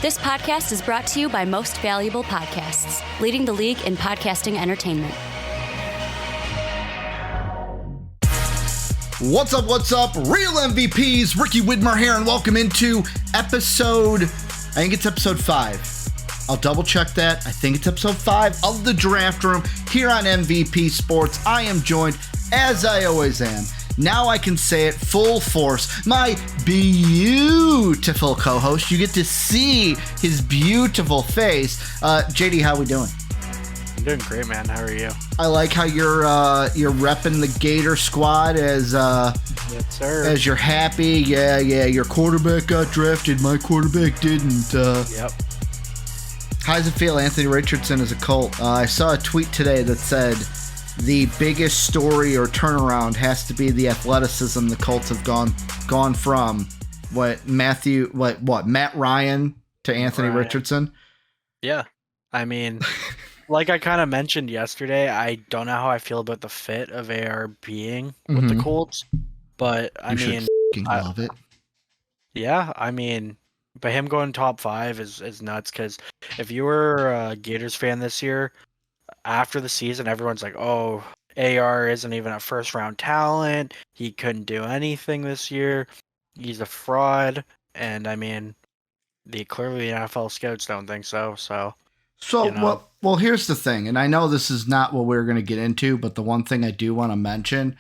This podcast is brought to you by Most Valuable Podcasts, leading the league in podcasting entertainment. What's up? Real MVPs, Ricky Widmer here, and welcome into episode 5. I'll double check that. I think it's episode 5 of the Draft Room here on MVP Sports. I am joined, as I always am, now I can say it full force, my beautiful co-host. You get to see his beautiful face. JD, how we doing? I'm doing great, man. How are you? I like how you're repping the Gator squad as yes, sir. As you're happy. Yeah, your quarterback got drafted. My quarterback didn't. Yep. How does it feel Anthony Richardson is a Colt? I saw a tweet today that said the biggest story or turnaround has to be the athleticism the Colts have gone from Matt Ryan to Anthony Richardson. Yeah. I mean, like I kind of mentioned yesterday, I don't know how I feel about the fit of AR being with the Colts, but I love it. Yeah, I mean, but him going top 5 is nuts, because if you were a Gators fan this year, after the season, everyone's like, oh, AR isn't even a first-round talent. He couldn't do anything this year. He's a fraud. And, I mean, clearly the NFL scouts don't think so. So you know. Well, here's the thing, and I know this is not what we're going to get into, but the one thing I do want to mention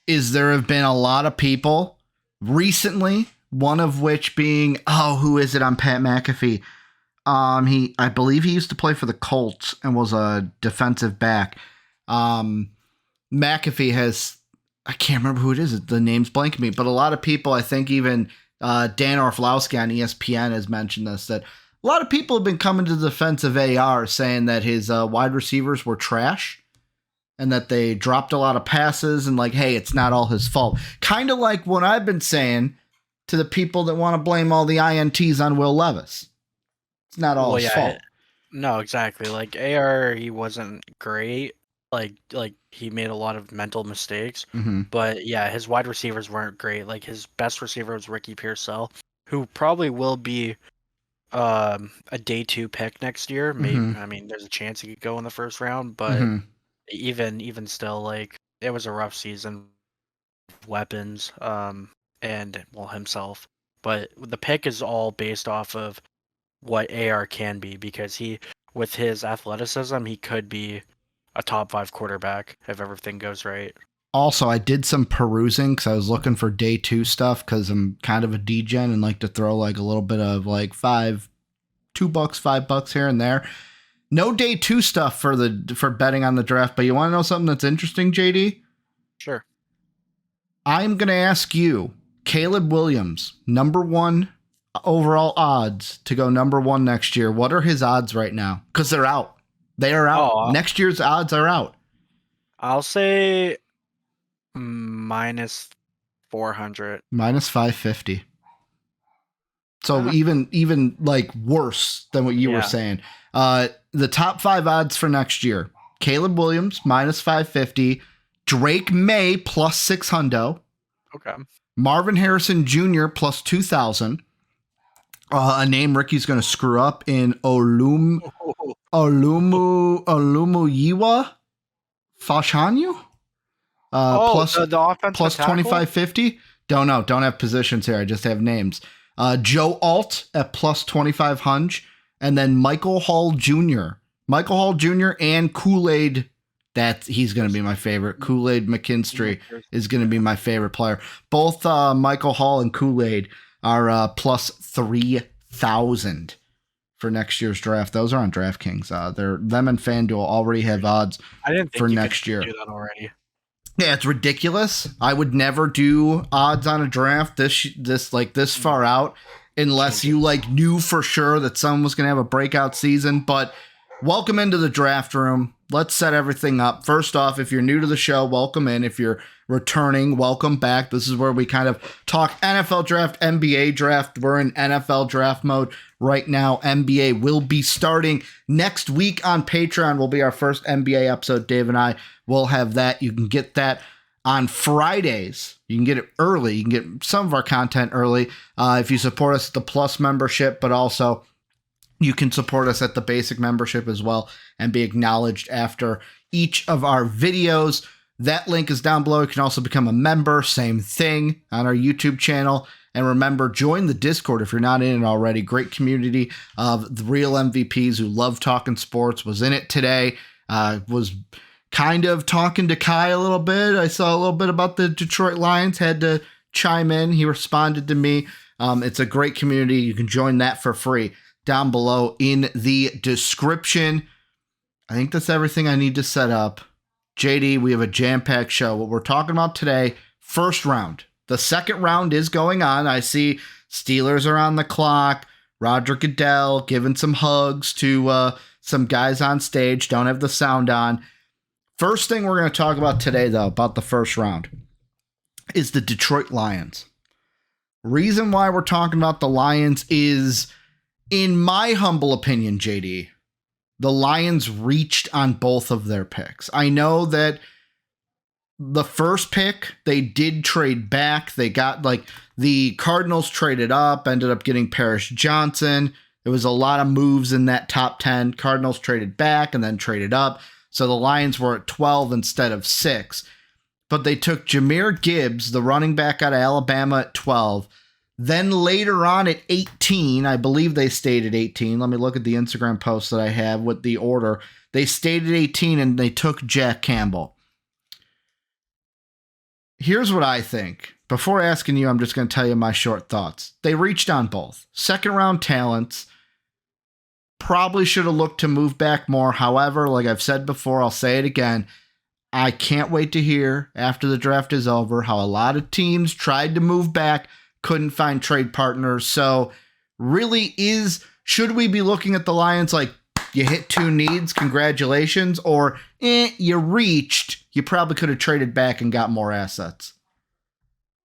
is there have been a lot of people recently, one of which being, who is it on Pat McAfee? I believe he used to play for the Colts and was a defensive back. McAfee has, I can't remember who it is. The name's blanking me, but a lot of people, I think even Dan Orfalowski on ESPN has mentioned this, that a lot of people have been coming to the defense of AR saying that his wide receivers were trash and that they dropped a lot of passes and like, hey, it's not all his fault. Kind of like what I've been saying to the people that want to blame all the INTs on Will Levis. It's not all his fault. No, exactly. Like AR, he wasn't great. Like he made a lot of mental mistakes. Mm-hmm. But yeah, his wide receivers weren't great. Like his best receiver was Ricky Pearsall, who probably will be a day 2 pick next year. Maybe I mean, there's a chance he could go in the first round, but even still, like it was a rough season. Weapons, and himself. But the pick is all based off of what AR can be, because with his athleticism, he could be a top 5 quarterback if everything goes right. Also, I did some perusing because I was looking for day 2 stuff because I'm kind of a degen and like to throw like a little bit of like $2, $5 here and there. No day 2 stuff for betting on the draft, but you want to know something that's interesting, JD? Sure. I'm going to ask you, Caleb Williams, number 1 overall odds to go number 1 next year. What are his odds right now? Because they're out. They are out. Next year's odds are out. I'll say minus 400. Minus 550. So even like worse than what you were saying. The top 5 odds for next year. Caleb Williams, minus 550. Drake May, plus 600. Okay. Marvin Harrison Jr., plus 2,000. A name Ricky's going to screw up in Olumuyiwa Fashanyu. Plus the offensive plus 2550. Don't know. Don't have positions here. I just have names. Joe Alt at plus 2,500. And then Michael Hall Jr. And Kool-Aid. He's going to be my favorite. Kool-Aid McKinstry is going to be my favorite player. Both Michael Hall and Kool-Aid are plus 3,000 for next year's draft. Those are on DraftKings. Them and FanDuel already have odds for next year. Do that already. Yeah, it's ridiculous. I would never do odds on a draft this far out unless you like knew for sure that someone was going to have a breakout season. But welcome into the draft room. Let's set everything up. First off, if you're new to the show, welcome in. If you're returning, welcome back. This is where we kind of talk NFL draft, NBA draft. We're in NFL draft mode right now. NBA will be starting next week on Patreon. Will be our first NBA episode. Dave and I will have that. You can get that on Fridays. You can get it early. You can get some of our content early if you support us at the Plus membership, but also You can support us at the basic membership as well and be acknowledged after each of our videos. That link is down below. You can also become a member, same thing, on our YouTube channel. And remember, join the Discord if you're not in it already. Great community of the real MVPs who love talking sports. Was in it today. Was kind of talking to Kai a little bit. I saw a little bit about the Detroit Lions. Had to chime in. He responded to me. It's a great community. You can join that for free down below in the description. I think that's everything I need to set up. JD, we have a jam-packed show. What we're talking about today, first round. The second round is going on. I see Steelers are on the clock. Roger Goodell giving some hugs to some guys on stage. Don't have the sound on. First thing we're going to talk about today, though, about the first round, is the Detroit Lions. Reason why we're talking about the Lions is, in my humble opinion, JD, the Lions reached on both of their picks. I know that the first pick, they did trade back. They got, like, the Cardinals traded up, ended up getting Paris Johnson. There was a lot of moves in that top 10. Cardinals traded back and then traded up. So the Lions were at 12 instead of 6. But they took Jahmyr Gibbs, the running back out of Alabama, at 12. Then later on at 18, I believe they stayed at 18. Let me look at the Instagram post that I have with the order. They stayed at 18 and they took Jack Campbell. Here's what I think. Before asking you, I'm just going to tell you my short thoughts. They reached on both. Second round talents. Probably should have looked to move back more. However, like I've said before, I'll say it again. I can't wait to hear after the draft is over how a lot of teams tried to move back, couldn't find trade partners. So really should we be looking at the Lions like, you hit 2 needs, congratulations, or you reached, you probably could have traded back and got more assets?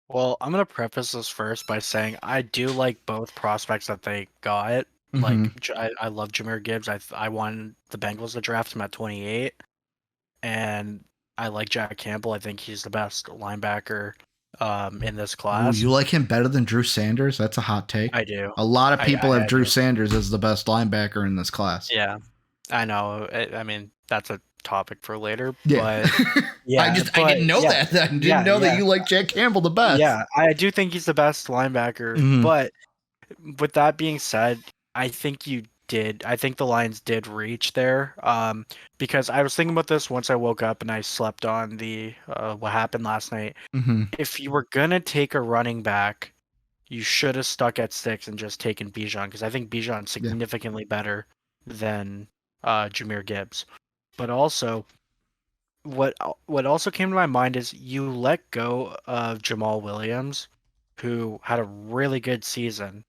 Well, I'm going to preface this first by saying I do like both prospects that they got. Like, I love Jahmyr Gibbs. I wanted the Bengals to draft him at 28. And I like Jack Campbell. I think he's the best linebacker in this class. Ooh, you like him better than Drew Sanders? That's a hot take. I do. A lot of people have Drew do. Sanders as the best linebacker in this class. Yeah, I know. I mean, that's a topic for later. Yeah. But yeah, I didn't know that. I didn't know that you like Jack Campbell the best. Yeah, I do think he's the best linebacker. But with that being said, I think the Lions did reach there. Because I was thinking about this once I woke up and I slept on the what happened last night. If you were gonna take a running back, you should have stuck at 6 and just taken Bijan, because I think Bijan's significantly better than Jahmyr Gibbs. But also, what also came to my mind is you let go of Jamal Williams, who had a really good season,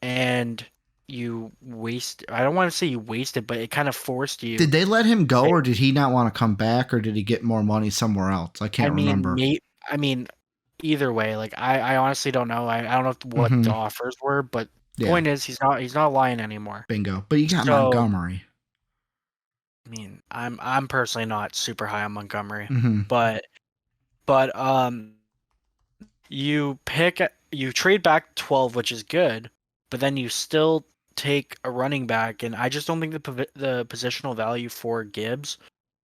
and you I don't want to say you wasted, but it kind of forced you. Did they let him go, or did he not want to come back, or did he get more money somewhere else? I can't remember. I mean, either way, like I honestly don't know. I don't know what the offers were, but the point is he's not lying anymore. Bingo. But you got Montgomery. I mean, I'm personally not super high on Montgomery, but you trade back 12, which is good, but then you still take a running back, and I just don't think the positional value for Gibbs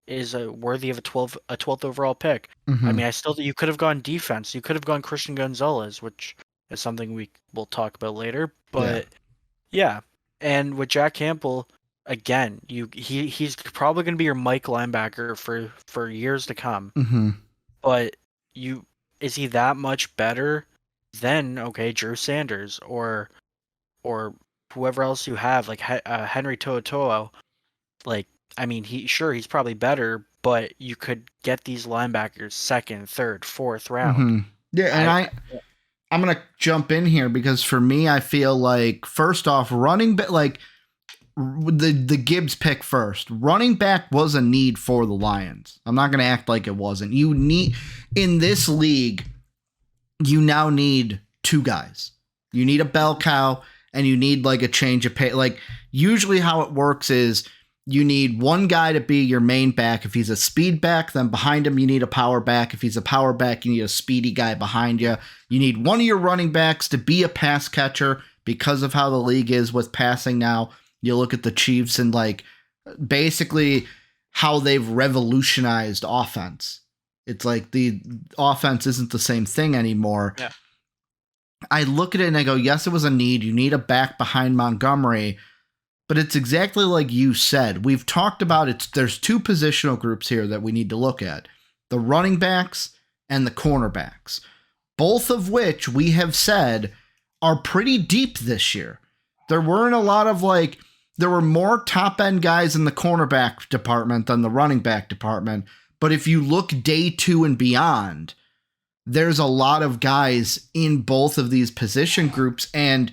is worthy of a 12th overall pick. I mean, you could have gone defense. You could have gone Christian Gonzalez, which is something we will talk about later. But yeah. And with Jack Campbell, again, he's probably going to be your Mike linebacker for years to come. But is he that much better than Drew Sanders or whoever else you have, like Henry To'oTo'o? Like, I mean, he's probably better, but you could get these linebackers 2nd, 3rd, 4th round. Yeah, and I'm gonna jump in here because for me, I feel like first off, running back, like the Gibbs pick first. Running back was a need for the Lions. I'm not gonna act like it wasn't. You need in this league, you now need 2 guys. You need a bell cow, and you need like a change of pace. Like usually, how it works is, you need one guy to be your main back. If he's a speed back, then behind him, you need a power back. If he's a power back, you need a speedy guy behind you. You need one of your running backs to be a pass catcher because of how the league is with passing now. You look at the Chiefs and like basically how they've revolutionized offense. It's like the offense isn't the same thing anymore. Yeah. I look at it and I go, yes, it was a need. You need a back behind Montgomery, but it's exactly like you said. We've talked about it. There's two positional groups here that we need to look at: the running backs and the cornerbacks, both of which we have said are pretty deep this year. There weren't a lot of there were more top end guys in the cornerback department than the running back department. But if you look day 2 and beyond, there's a lot of guys in both of these position groups. And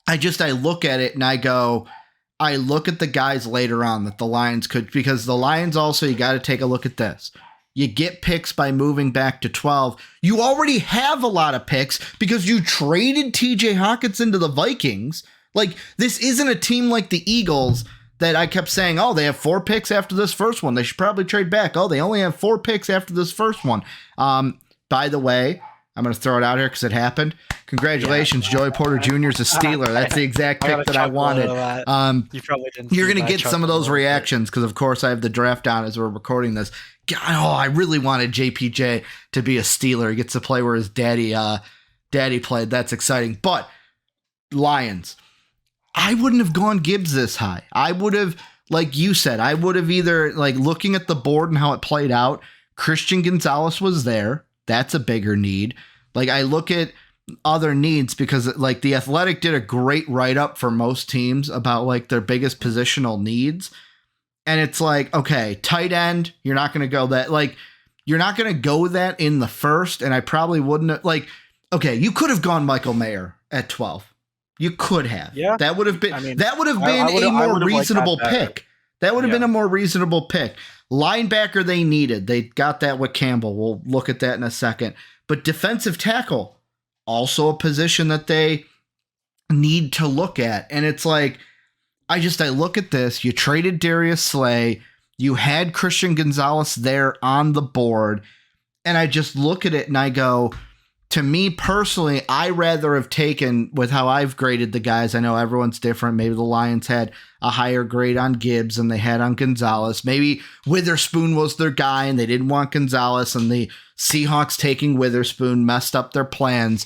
I look at it and I look at the guys later on that the Lions could, because the Lions also, you got to take a look at this. You get picks by moving back to 12. You already have a lot of picks because you traded TJ Hawkinson to the Vikings. Like, this isn't a team like the Eagles that I kept saying, oh, they have 4 picks after this first one. They should probably trade back. Oh, they only have 4 picks after this first one. By the way, I'm going to throw it out here because it happened. Congratulations, Joey Porter Jr. is a Steeler. That's the exact pick that I wanted. You probably didn't. You're going to get some of those reactions because, of course, I have the draft down as we're recording this. God, I really wanted JPJ to be a Steeler. He gets to play where his daddy played. That's exciting. But Lions, I wouldn't have gone Gibbs this high. I would have, like you said, I would have either, looking at the board and how it played out, Christian Gonzalez was there. That's a bigger need. I look at other needs because the Athletic did a great write-up for most teams about their biggest positional needs. And it's okay, tight end, you're not going to go that, you're not going to go that in the first. And I probably wouldn't have, okay, you could have gone Michael Mayer at 12. You could have. Yeah. That would have been, a more reasonable pick. That would have been a more reasonable pick. Linebacker they needed. They got that with Campbell. We'll look at that in a second. But defensive tackle, also a position that they need to look at. And it's I look at this. You traded Darius Slay. You had Christian Gonzalez there on the board. And I just look at it and I go, to me personally, I rather have taken, with how I've graded the guys, I know everyone's different. Maybe the Lions had a higher grade on Gibbs than they had on Gonzalez. Maybe Witherspoon was their guy and they didn't want Gonzalez, and the Seahawks taking Witherspoon messed up their plans.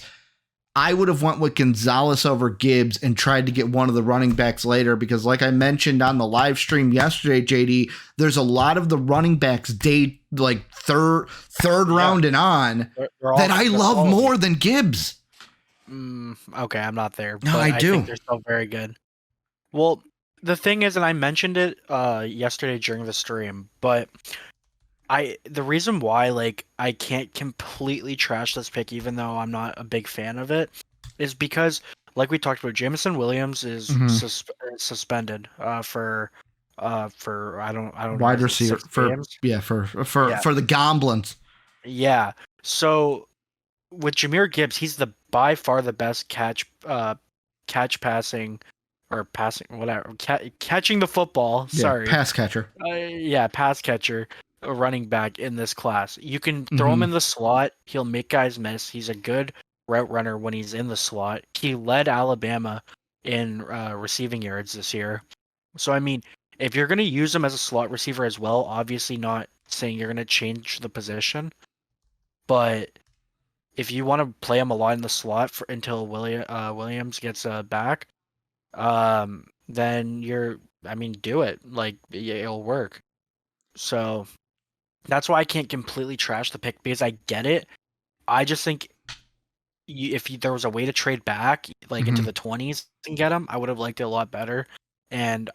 I would have went with Gonzalez over Gibbs and tried to get one of the running backs later because, like I mentioned on the live stream yesterday, JD, there's a lot of the running backs third round and on that I love more than Gibbs. Okay, I'm not there. No, I do. Think they're still very good. Well, the thing is, and I mentioned it yesterday during the stream, but the reason why I can't completely trash this pick, even though I'm not a big fan of it, is because we talked about, Jameson Williams is suspended for I don't wide receiver for the Goblins. Yeah. So with Jahmyr Gibbs, he's by far the best catching the football. Yeah, sorry, pass catcher. Pass catcher. A running back in this class. You can throw him in the slot. He'll make guys miss. He's a good route runner when he's in the slot. He led Alabama in receiving yards this year. So, I mean, if you're going to use him as a slot receiver as well, obviously not saying you're going to change the position, but if you want to play him a lot in the slot until Williams gets back, then do it. It'll work. So that's why I can't completely trash the pick, because I get it. I just think if there was a way to trade back into the 20s and get him, I would have liked it a lot better.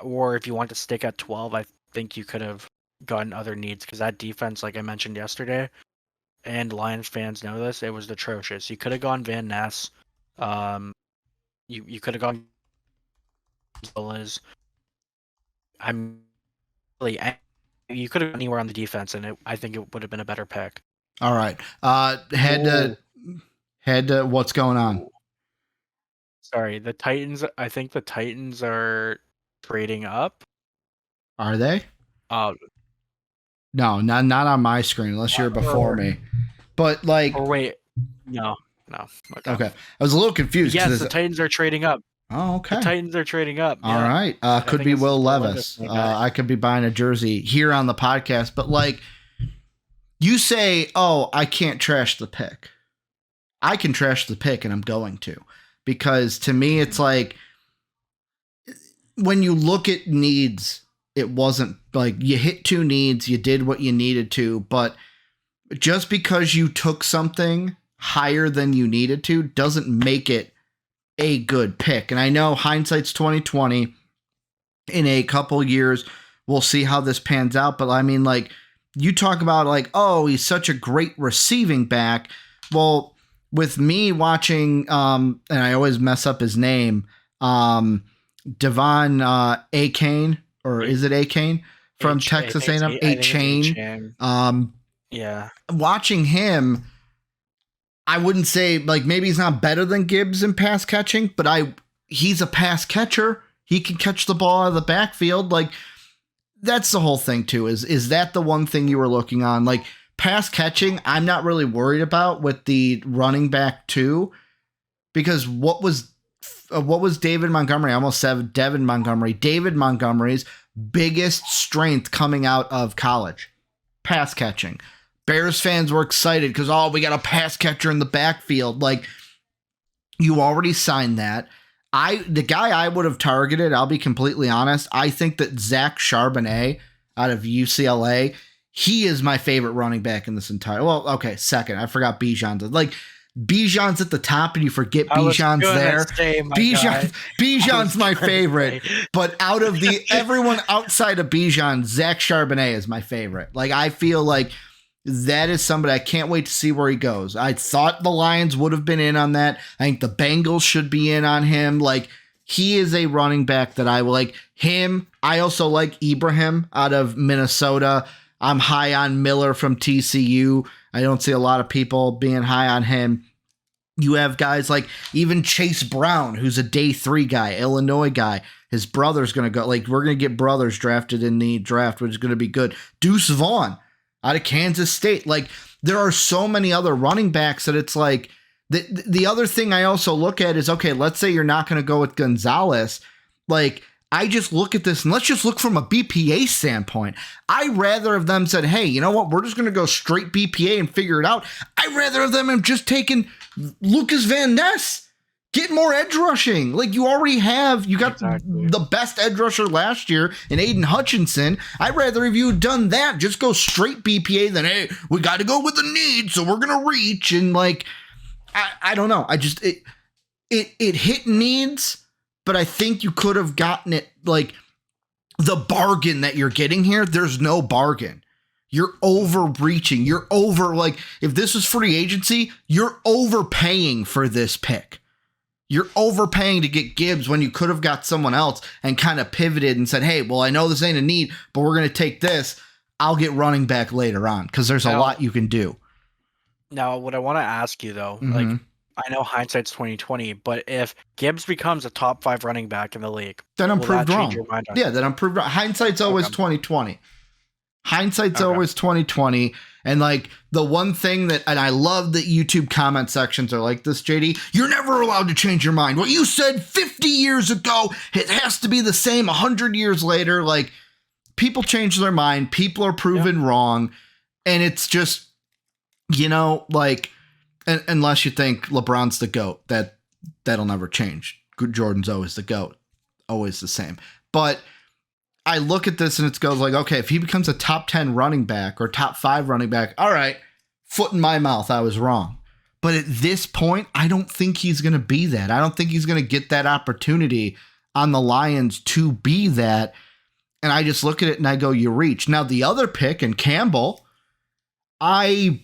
Or if you want to stick at 12, I think you could have gotten other needs, because that defense, like I mentioned yesterday, and Lions fans know this, it was atrocious. You could have gone Van Ness. You could have gone Liz. You could have gone anywhere on the defense, and I think it would have been a better pick. All right. Head to what's going on? Sorry, the Titans. I think the Titans are trading up. Are they? No, not on my screen unless you're before me. But or wait, no. Okay. I was a little confused. Yes, the Titans are trading up. Oh, okay. The Titans are trading up. All right. Could be Will Levis. I could be buying a jersey here on the podcast. But, like, you say, oh, I can't trash the pick. I can trash the pick, and I'm going to. Because to me, it's like, when you look at needs, it wasn't like you hit 2 needs, you did what you needed to. But just because you took something higher than you needed to doesn't make it a good pick. And I know hindsight's 2020. In a couple years, we'll see how this pans out. But I mean, like, you talk about like, oh, he's such a great receiving back. Well, with me watching, and I always mess up his name, Devon Achane, or is it Achane from Texas A&M? Achane. Yeah. Watching him, I wouldn't say, like, maybe he's not better than Gibbs in pass catching, but he's a pass catcher. He can catch the ball out of the backfield. Like, that's the whole thing too. Is that the one thing you were looking on? Like, pass catching, I'm not really worried about with the running back too, because what was David Montgomery? I almost said Devin Montgomery. David Montgomery's biggest strength coming out of college, pass catching. Bears fans were excited because, oh, we got a pass catcher in the backfield. Like, you already signed that. The guy I would have targeted, I'll be completely honest, I think that Zach Charbonnet out of UCLA, he is my favorite running back in this entire. Well, okay, second. I forgot Bijan's. Like, Bijan's at the top, and you forget Bijan's there. Bijan's my favorite. But out of everyone outside of Bijan, Zach Charbonnet is my favorite. Like, I feel like that is somebody I can't wait to see where he goes. I thought the Lions would have been in on that. I think the Bengals should be in on him. Like, he is a running back that I like. Him. I also like Ibrahim out of Minnesota. I'm high on Miller from TCU. I don't see a lot of people being high on him. You have guys like even Chase Brown, who's a day 3 guy, Illinois guy. His brother's going to go. Like, we're going to get brothers drafted in the draft, which is going to be good. Deuce Vaughn out of Kansas State. Like, there are so many other running backs that it's like, the other thing I also look at is, okay, let's say you're not going to go with Gonzalez. Like, I just look at this and let's just look from a BPA standpoint. I rather have them said, hey, you know what? We're just going to go straight BPA and figure it out. I rather have them have just taken Lucas Van Ness. Get more edge rushing. Like, you already have. You got the best edge rusher last year in Aiden Hutchinson. I'd rather have you done that. Just go straight BPA than, hey, we got to go with the need, so we're going to reach. And, like, I don't know. I just, it hit needs, but I think you could have gotten it, like, the bargain that you're getting here, there's no bargain. You're overreaching. You're over, like, if this was free agency, you're overpaying for this pick. You're overpaying to get Gibbs when you could have got someone else and kind of pivoted and said, hey, well, I know this ain't a need, but we're going to take this. I'll get running back later on because there's a lot you can do. Now, what I want to ask you, though, like, I know hindsight's 2020, but if Gibbs becomes a top 5 running back in the league, then I'm proved wrong. Yeah, then I'm proved wrong. Hindsight's always 2020. Hindsight's always 2020. And, like, the one thing that, and I love that YouTube comment sections are like this, JD, you're never allowed to change your mind. What you said 50 years ago, it has to be the same 100 years later. Like, people change their mind. People are proven wrong. And it's just, you know, like, unless you think LeBron's the GOAT, that'll never change. Jordan's always the GOAT. Always the same. But I look at this and it goes like, okay, if he becomes a top 10 running back or top 5 running back, all right, foot in my mouth, I was wrong. But at this point, I don't think he's going to be that. I don't think he's going to get that opportunity on the Lions to be that. And I just look at it and I go, you reach. Now, the other pick in Campbell, I,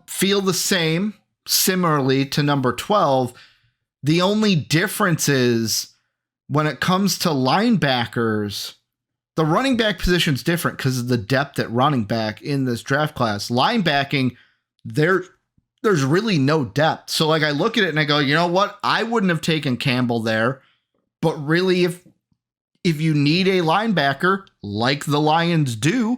feel the same, similarly to number 12. The only difference is, when it comes to linebackers, the running back position is different because of the depth at running back in this draft class. Linebacking, there's really no depth. So, like, I look at it and I go, you know what? I wouldn't have taken Campbell there. But really, if you need a linebacker, like the Lions do,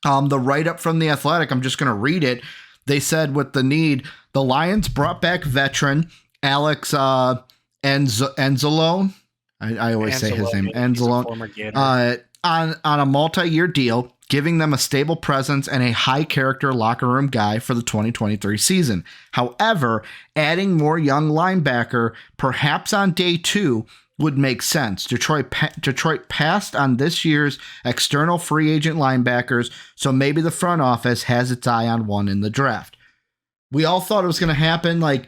the write-up from The Athletic, I'm just going to read it. They said with the need, the Lions brought back veteran Alex Enzalone. I always say his name, Enzalone. Former Gator. On a multi-year deal, giving them a stable presence and a high-character locker room guy for the 2023 season. However, adding more young linebacker, perhaps on day 2, would make sense. Detroit passed on this year's external free agent linebackers, so maybe the front office has its eye on one in the draft. We all thought it was going to happen. Like,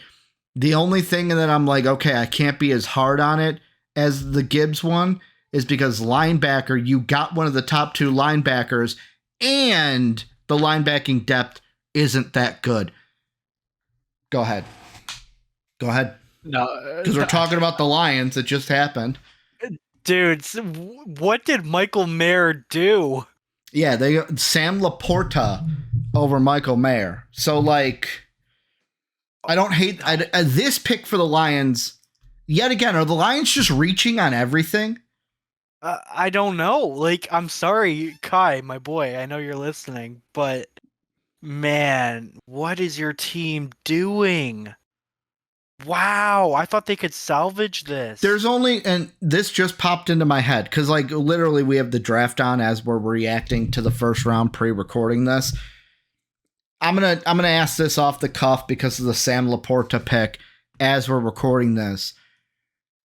the only thing that I'm like, okay, I can't be as hard on it as the Gibbs one is because linebacker, you got one of the top 2 linebackers, and the linebacking depth isn't that good. Go ahead. No, because we're talking about the Lions. It just happened. Dude, what did Michael Mayer do? Yeah, they got Sam Laporta over Michael Mayer. So, like, I don't hate this pick for the Lions. Yet again, are the Lions just reaching on everything? I don't know. Like, I'm sorry, Kai, my boy. I know you're listening, but man, what is your team doing? Wow, I thought they could salvage this. And this just popped into my head because, like, literally we have the draft on as we're reacting to the first round pre-recording this. I'm gonna ask this off the cuff because of the Sam Laporta pick as we're recording this.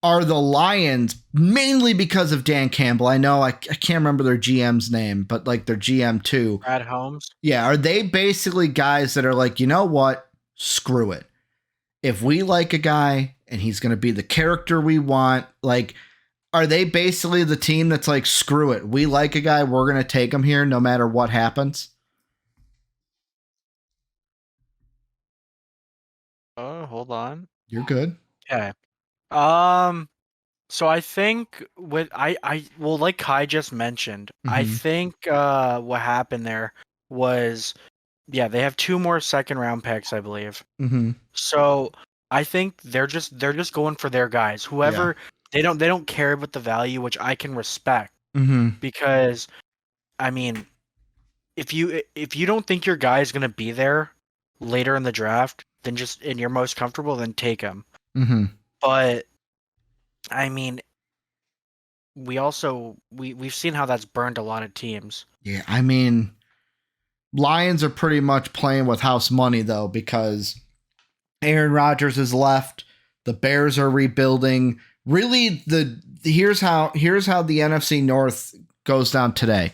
Are the Lions, mainly because of Dan Campbell, I know I can't remember their GM's name, but like their GM too. Brad Holmes? Yeah, are they basically guys that are like, you know what? Screw it. If we like a guy and he's going to be the character we want, like, are they basically the team that's like, screw it. We like a guy, we're going to take him here no matter what happens? Oh, hold on. You're good. Okay. So I think what well, like Kai just mentioned, I think what happened there was, yeah, they have 2 more second round picks, I believe. So I think they're just going for their guys. Whoever they don't care about the value, which I can respect. Because I mean, if you don't think your guy is gonna be there later in the draft, then and you're most comfortable, then take him. But I mean, we've seen how that's burned a lot of teams. Yeah, I mean, Lions are pretty much playing with house money though, because Aaron Rodgers is left. The Bears are rebuilding. Really, here's how the NFC North goes down today.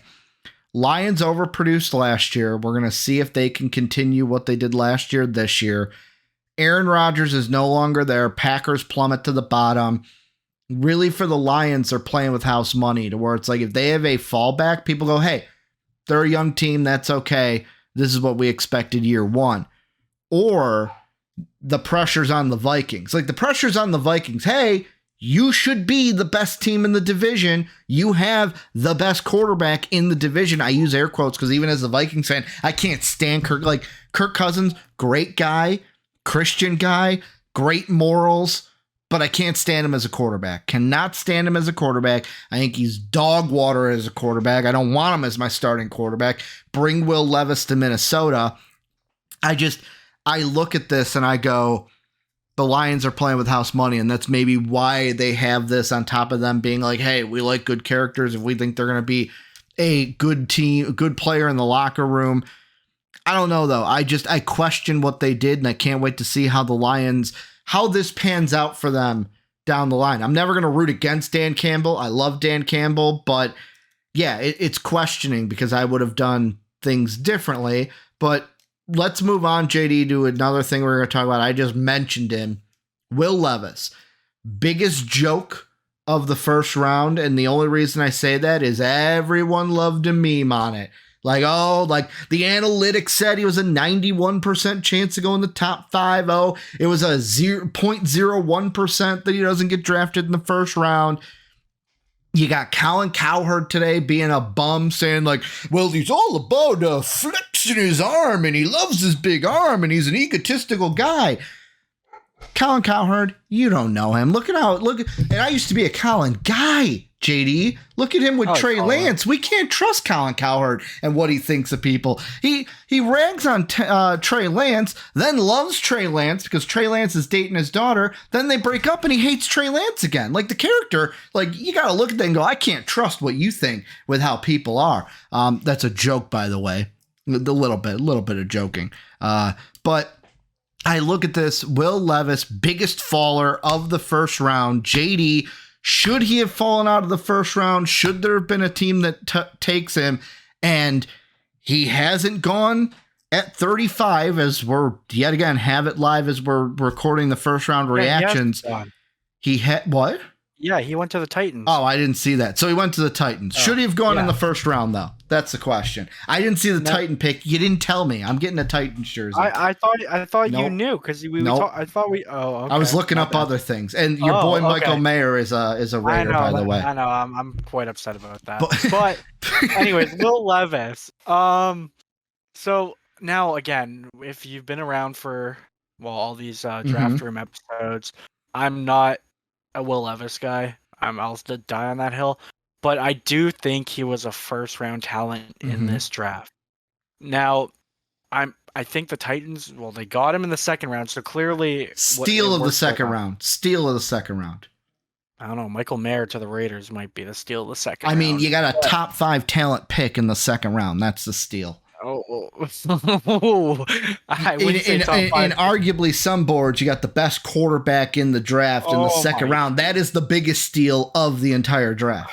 Lions overproduced last year. We're going to see if they can continue what they did last year this year. Aaron Rodgers is no longer there. Packers plummet to the bottom. Really, for the Lions, they're playing with house money to where it's like if they have a fallback, people go, hey, they're a young team. That's okay. This is what we expected year 1. Or the pressure's on the Vikings. Like, the pressure's on the Vikings. Hey, you should be the best team in the division. You have the best quarterback in the division. I use air quotes because even as a Vikings fan, I can't stand Kirk. Like, Kirk Cousins, great guy, Christian guy, great morals, but I can't stand him as a quarterback. Cannot stand him as a quarterback. I think he's dog water as a quarterback. I don't want him as my starting quarterback. Bring Will Levis to Minnesota. I look at this and I go, the Lions are playing with house money, and that's maybe why they have this on top of them being like, hey, we like good characters. If we think they're going to be a good team, a good player in the locker room. I don't know, though. I question what they did, and I can't wait to see how this pans out for them down the line. I'm never going to root against Dan Campbell. I love Dan Campbell, but yeah, it's questioning because I would have done things differently. But let's move on, JD, to another thing we're going to talk about. I just mentioned him. Will Levis. Biggest joke of the first round, and the only reason I say that is everyone loved a meme on it. Like, oh, like the analytics said he was a 91% chance to go in the top 5. Oh, it was a 0.01% that he doesn't get drafted in the first round. You got Colin Cowherd today being a bum saying like, well, he's all about flexing his arm and he loves his big arm and he's an egotistical guy. Colin Cowherd, you don't know him. And I used to be a Colin guy. JD, look at him with Trey Colin. Lance. We can't trust Colin Cowherd and what he thinks of people. He rags on Trey Lance, then loves Trey Lance because Trey Lance is dating his daughter. Then they break up and he hates Trey Lance again. Like the character, like you got to look at that and go, I can't trust what you think with how people are. That's a joke, by the way. A little bit of joking. But I look at this, Will Levis, biggest faller of the first round. JD, should he have fallen out of the first round? Should there have been a team that takes him? And he hasn't gone at 35 as we're yet again have it live as we're recording the first round reactions. He had what? Yeah, he went to the Titans. Oh, I didn't see that. So he went to the Titans. Should he have gone in the first round, though? That's the question. I didn't see the Titan pick. You didn't tell me. I'm getting a Titans jersey. I thought you knew because I thought we. Oh, okay. I was looking up other things, and your boy Michael Mayer is a Raider, by the way. I know. I'm quite upset about that. But anyways, Will Levis. So now again, if you've been around for all these draft room episodes, I'm not a Will Levis guy. I'll die on that hill. But I do think he was a first round talent in this draft. Now, I think the Titans, they got him in the second round, so clearly steal of the second round. Steal of the second round. I don't know. Michael Mayer to the Raiders might be the steal of the second round. I mean, you got a top 5 talent pick in the second round. That's the steal. I wouldn't say top 5. And arguably some boards, you got the best quarterback in the draft in the second round. That is the biggest steal of the entire draft.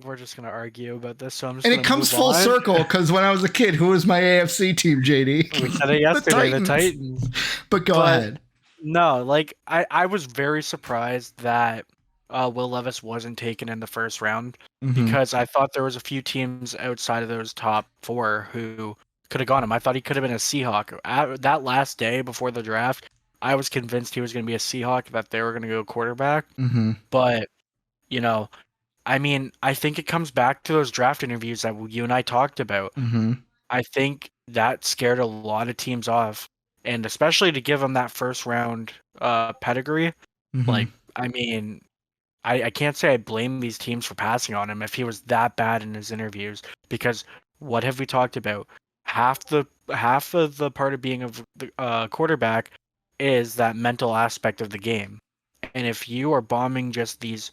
We're just going to argue about this, so I'm just and it comes full circle, because when I was a kid, who was my AFC team, JD? We said it yesterday, the Titans. But go ahead. No, I was very surprised that Will Levis wasn't taken in the first round, because I thought there was a few teams outside of those top 4 who could have gone him. I thought he could have been a Seahawk. That last day before the draft, I was convinced he was going to be a Seahawk, that they were going to go quarterback. But, I mean, I think it comes back to those draft interviews that you and I talked about. I think that scared a lot of teams off, and especially to give him that first round pedigree. I mean, I can't say I blame these teams for passing on him if he was that bad in his interviews, because what have we talked about? Half of the part of being a quarterback is that mental aspect of the game, and if you are bombing just these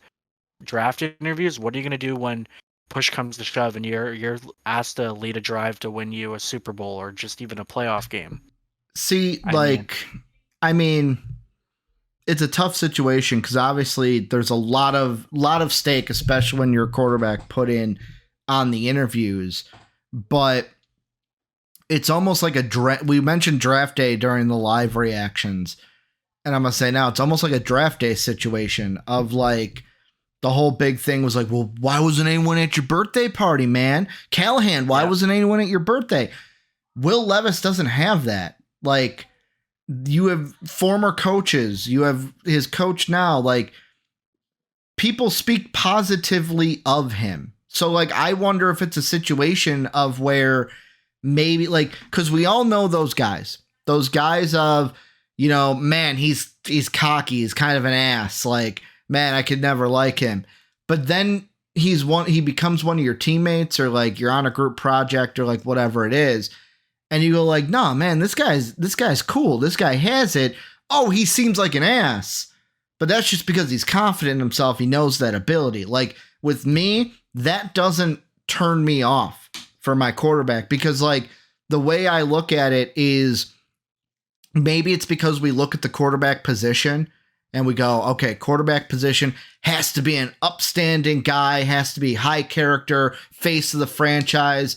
draft interviews, what are you going to do when push comes to shove and you're asked to lead a drive to win you a Super Bowl or just even a playoff game? See, I mean, it's a tough situation because obviously there's a lot of stake, especially when you're a quarterback, put in on the interviews. But it's almost like we mentioned draft day during the live reactions, and I'm gonna say now it's almost like a draft day situation of the whole big thing was well, why wasn't anyone at your birthday party, man? Callahan, why wasn't anyone at your birthday? Will Levis doesn't have that. You have former coaches, you have his coach now, people speak positively of him. So I wonder if it's a situation of where maybe because we all know those guys of, man, he's cocky, he's kind of an ass, man, I could never like him. But then he becomes one of your teammates, or you're on a group project, or whatever it is. And you go nah, man, this guy's cool. This guy has it. Oh, he seems like an ass. But that's just because he's confident in himself. He knows that ability. With me, that doesn't turn me off for my quarterback, because the way I look at it is, maybe it's because we look at the quarterback position and we go, okay, quarterback position has to be an upstanding guy, has to be high character, face of the franchise.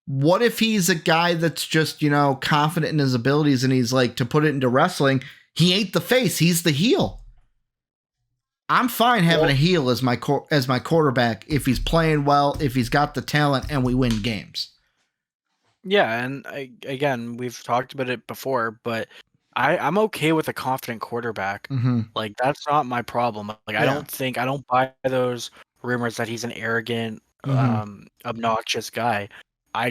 What if he's a guy that's just, confident in his abilities, and he's to put it into wrestling, he ain't the face, he's the heel. I'm fine having a heel as my quarterback if he's playing well, if he's got the talent, and we win games. Yeah, and again, we've talked about it before, but I'm okay with a confident quarterback. That's not my problem. I don't buy those rumors that he's an arrogant, obnoxious guy. I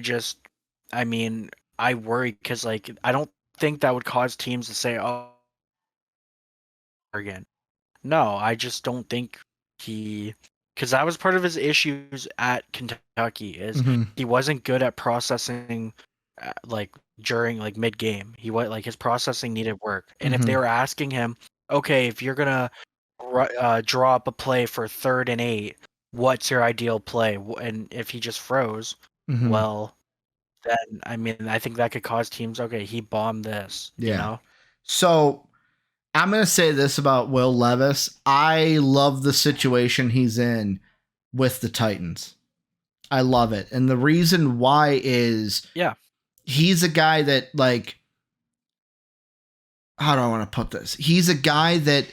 worry because I don't think that would cause teams to say, oh, arrogant. No, I just don't think he because that was part of his issues at Kentucky is he wasn't good at processing like during like mid game. He was like his processing needed work, and if they were asking him, okay, if you're gonna draw up a play for 3rd and 8, what's your ideal play? And if he just froze, well, then I mean I think that could cause teams. Okay, he bombed this. Yeah. You know? So I'm going to say this about Will Levis. I love the situation he's in with the Titans. I love it. And the reason why is he's a guy that, like, how do I want to put this? He's a guy that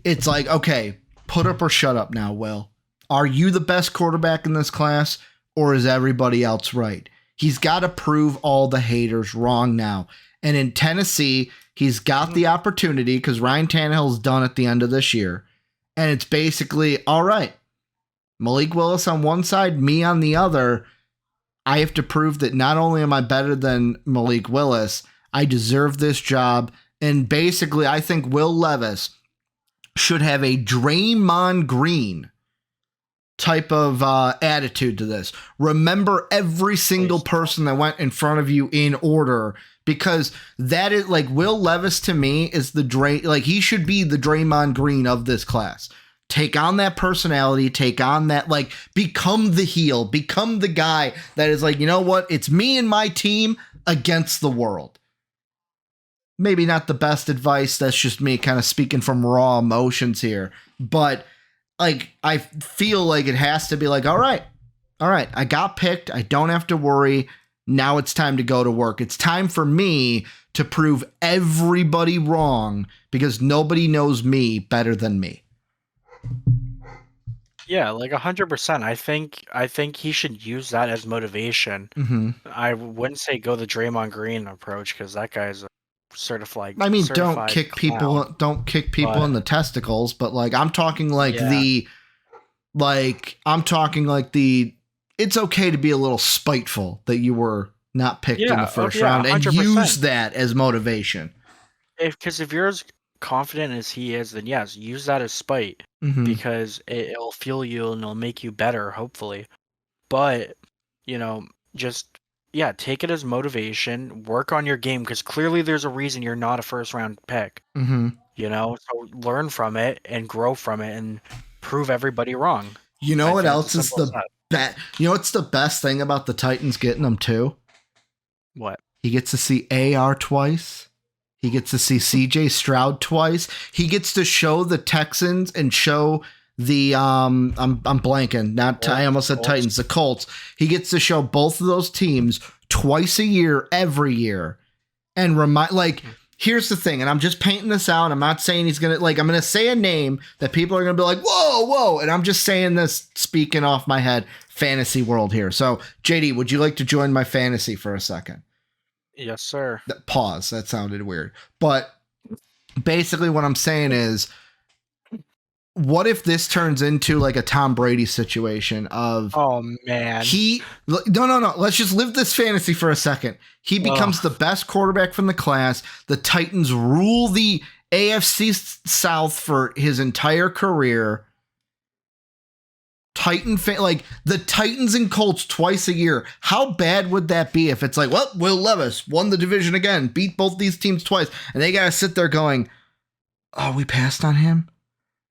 it's like, okay, put up or shut up now, Will. Are you the best quarterback in this class, or is everybody else right? He's got to prove all the haters wrong now. And in Tennessee, he's got the opportunity because Ryan Tannehill's done at the end of this year. And it's basically, all right, Malik Willis on one side, me on the other. I have to prove that not only am I better than Malik Willis, I deserve this job. And basically, I think Will Levis should have a Draymond Green type of attitude to this. Remember every single person that went in front of you in order, because that is like Will Levis to me is he should be the Draymond Green of this class. Take on that personality, take on that, like, become the heel, become the guy that is like, you know what? It's me and my team against the world. Maybe not the best advice. That's just me kind of speaking from raw emotions here. But like, I feel like it has to be like, all right, I got picked. I don't have to worry. Now it's time to go to work. It's time for me to prove everybody wrong because nobody knows me better than me. Yeah, like 100%. I think he should use that as motivation. I wouldn't say go the Draymond Green approach because that guy's a certified. I mean, certified don't kick clown. people in the testicles, but like I'm talking like it's okay to be a little spiteful that you were not picked in the first round and 100%. use that as motivation. Because if you're as confident as he is, then yes, use that as spite because it'll fuel you and it'll make you better, hopefully. But, just, take it as motivation, work on your game because clearly there's a reason you're not a first round pick. So learn from it and grow from it and prove everybody wrong. You know what else is the best? You know what's the best thing about the Titans getting them too? What? He gets to see AR twice. He gets to see CJ Stroud twice. He gets to show the Texans and show the I'm blanking. I almost said Titans, the Colts. He gets to show both of those teams twice a year, every year, and here's the thing, and I'm just painting this out. I'm not saying he's gonna I'm gonna say a name that people are gonna be like, whoa, and I'm just saying this speaking off my head, fantasy world here. So JD, would you like to join my fantasy for a second? Yes, sir. Pause. That sounded weird. But basically what I'm saying is, what if this turns into like a Tom Brady situation of, oh man, no. Let's just live this fantasy for a second. He becomes the best quarterback from the class. The Titans rule the AFC South for his entire career. The Titans and Colts twice a year. How bad would that be if it's like, well, Will Levis won the division again, beat both these teams twice, and they got to sit there going, oh, we passed on him?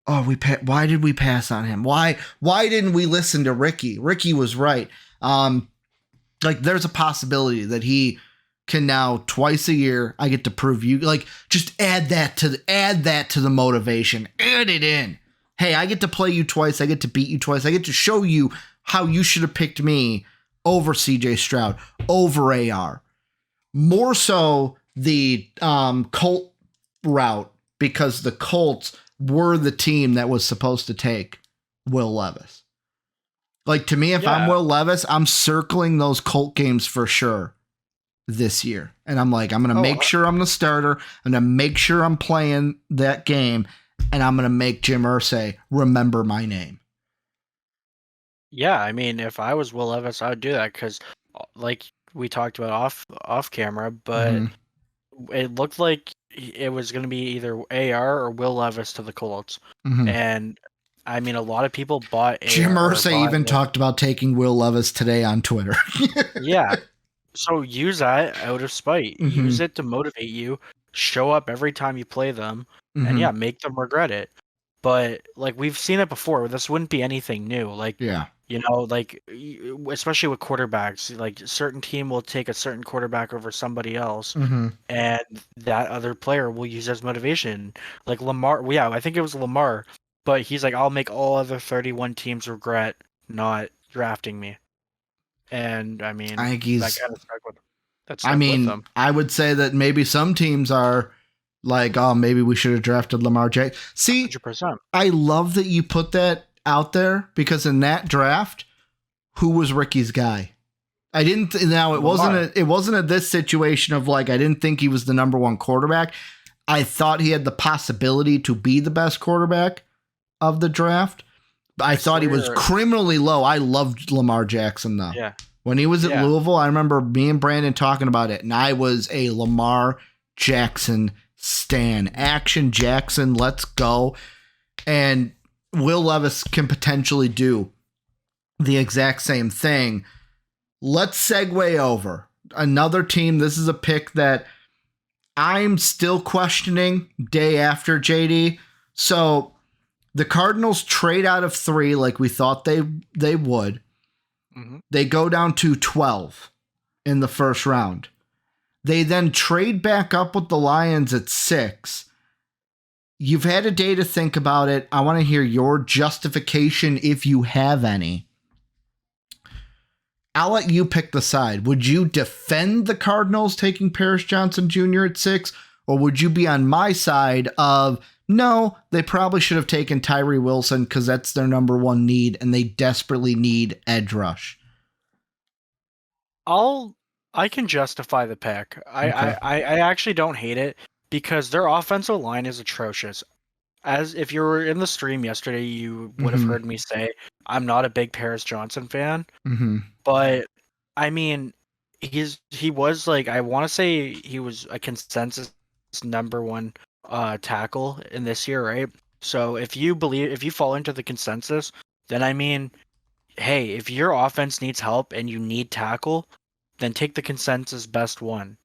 Oh, why did we pass on him? Why didn't we listen to Ricky? Ricky was right. There's a possibility that he can now twice a year. I get to prove you. Just add that to the motivation. Add it in. Hey, I get to play you twice. I get to beat you twice. I get to show you how you should have picked me over CJ Stroud, over AR. More so the Colt route, because the Colts were the team that was supposed to take Will Levis. To me, if I'm Will Levis, I'm circling those Colt games for sure this year. And I'm going to make sure I'm the starter. I'm going to make sure I'm playing that game. And I'm going to make Jim Irsay remember my name. Yeah, I mean, if I was Will Levis, I would do that because, like we talked about off camera, but it looked like it was going to be either AR or Will Levis to the Colts. And I mean, a lot of people bought Jim Irsay even talked about taking Will Levis today on Twitter. Yeah. So use that out of spite. Use it to motivate you. Show up every time you play them, and yeah, make them regret it. But like we've seen it before. This wouldn't be anything new. Like Yeah. you know, like especially with quarterbacks, like a certain team will take a certain quarterback over somebody else, and that other player will use as motivation. Like Lamar, yeah, I think it was Lamar, but he's like, I'll make all other 31 teams regret not drafting me. And I mean, I think he's. that kind of stuck with. That I stuck with mean, them. I would say that maybe some teams are like, oh, maybe we should have drafted Lamar Jackson. See, 100%. I love that you put that out there because in that draft, who was Ricky's guy? I didn't. Now it wasn't a this situation of like I didn't think he was the number one quarterback. I thought he had the possibility to be the best quarterback of the draft. I thought he was criminally low. I loved Lamar Jackson though. Yeah. When he was at Louisville, I remember me and Brandon talking about it, and I was a Lamar Jackson stan. Action Jackson, let's go. And Will Levis can potentially do the exact same thing. Let's segue over. Another team, this is a pick that I'm still questioning day after, JD. So the Cardinals trade out of 3 like we thought they would. They go down to 12 in the first round. They then trade back up with the Lions at 6. You've had a day to think about it. I want to hear your justification if you have any. I'll let you pick the side. Would you defend the Cardinals taking Paris Johnson Jr. at 6? Or would you be on my side of, no, they probably should have taken Tyree Wilson because that's their number one need and they desperately need edge rush? I can justify the pick. I actually don't hate it because their offensive line is atrocious. As if you were in the stream yesterday, you would have heard me say I'm not a big Paris Johnson fan. But I mean, he was like, I want to say he was a consensus number one tackle in this year, right? So if you fall into the consensus, then I mean, hey, if your offense needs help and you need tackle, then take the consensus best one.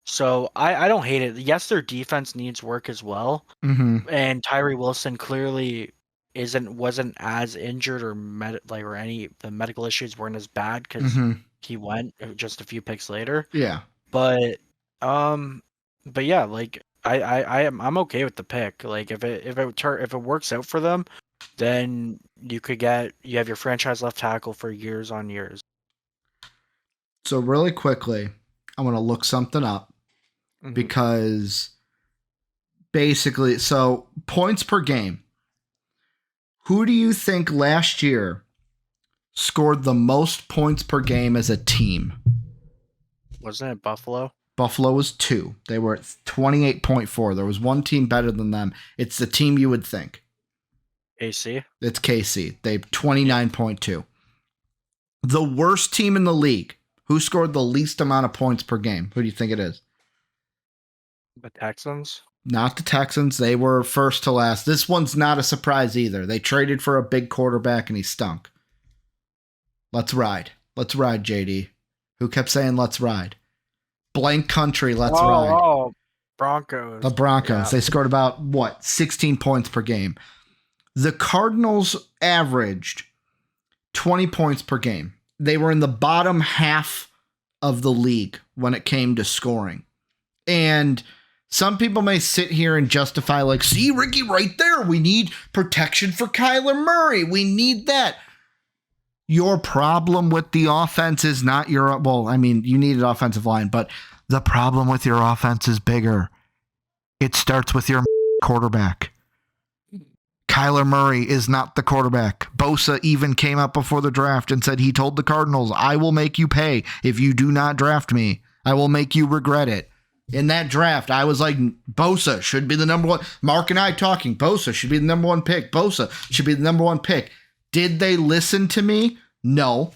So I don't hate it. Yes, their defense needs work as well. And Tyree Wilson clearly wasn't as injured or the medical issues weren't as bad because he went just a few picks later. Yeah. But yeah, like I'm okay with the pick. Like if it works out for them, then you have your franchise left tackle for years on years. So really quickly, I want to look something up because basically, so points per game. Who do you think last year scored the most points per game as a team? Wasn't it Buffalo? Buffalo was 2. They were at 28.4. There was one team better than them. It's the team you would think. KC? It's KC. They 29.2. The worst team in the league. Who scored the least amount of points per game? Who do you think it is? The Texans? Not the Texans. They were first to last. This one's not a surprise either. They traded for a big quarterback and he stunk. Let's ride. Let's ride, JD. Who kept saying let's ride? Blank country, let's ride. Oh, Broncos. The Broncos. Yeah. They scored about, 16 points per game. The Cardinals averaged 20 points per game. They were in the bottom half of the league when it came to scoring. And some people may sit here and justify like, see, Ricky, right there. We need protection for Kyler Murray. We need that. Your problem with the offense is not your, you need an offensive line, but the problem with your offense is bigger. It starts with your quarterback. Kyler Murray is not the quarterback. Bosa even came up before the draft and said he told the Cardinals, I will make you pay if you do not draft me. I will make you regret it. In that draft, I was like, Bosa should be the number one. Mark and I talking, Bosa should be the number one pick. Bosa should be the number one pick. Did they listen to me? No.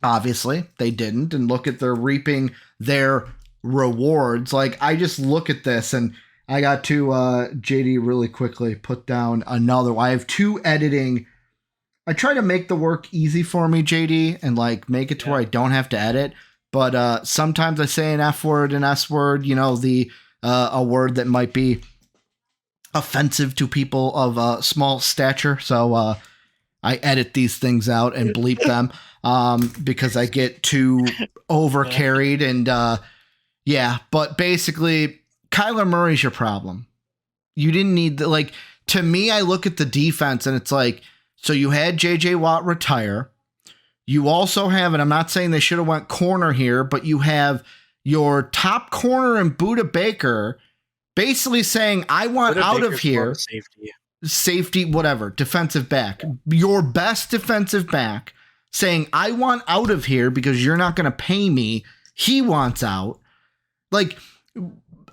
Obviously, they didn't. And look at their reaping their rewards. Like, I just look at this and I got to JD really quickly put down another. I have two editing. I try to make the work easy for me, JD, and like make it to where I don't have to edit. But sometimes I say an F word, an S word, the a word that might be offensive to people of small stature. So I edit these things out and bleep them because I get too over carried. And but basically, Kyler Murray's your problem. You didn't need to me, I look at the defense and it's like, so you had JJ Watt retire. You also have, and I'm not saying they should have went corner here, but you have your top corner in Budda Baker basically saying, I want Budda out Baker's of here. Safety, whatever, defensive back. Your best defensive back saying, I want out of here because you're not going to pay me. He wants out. Like,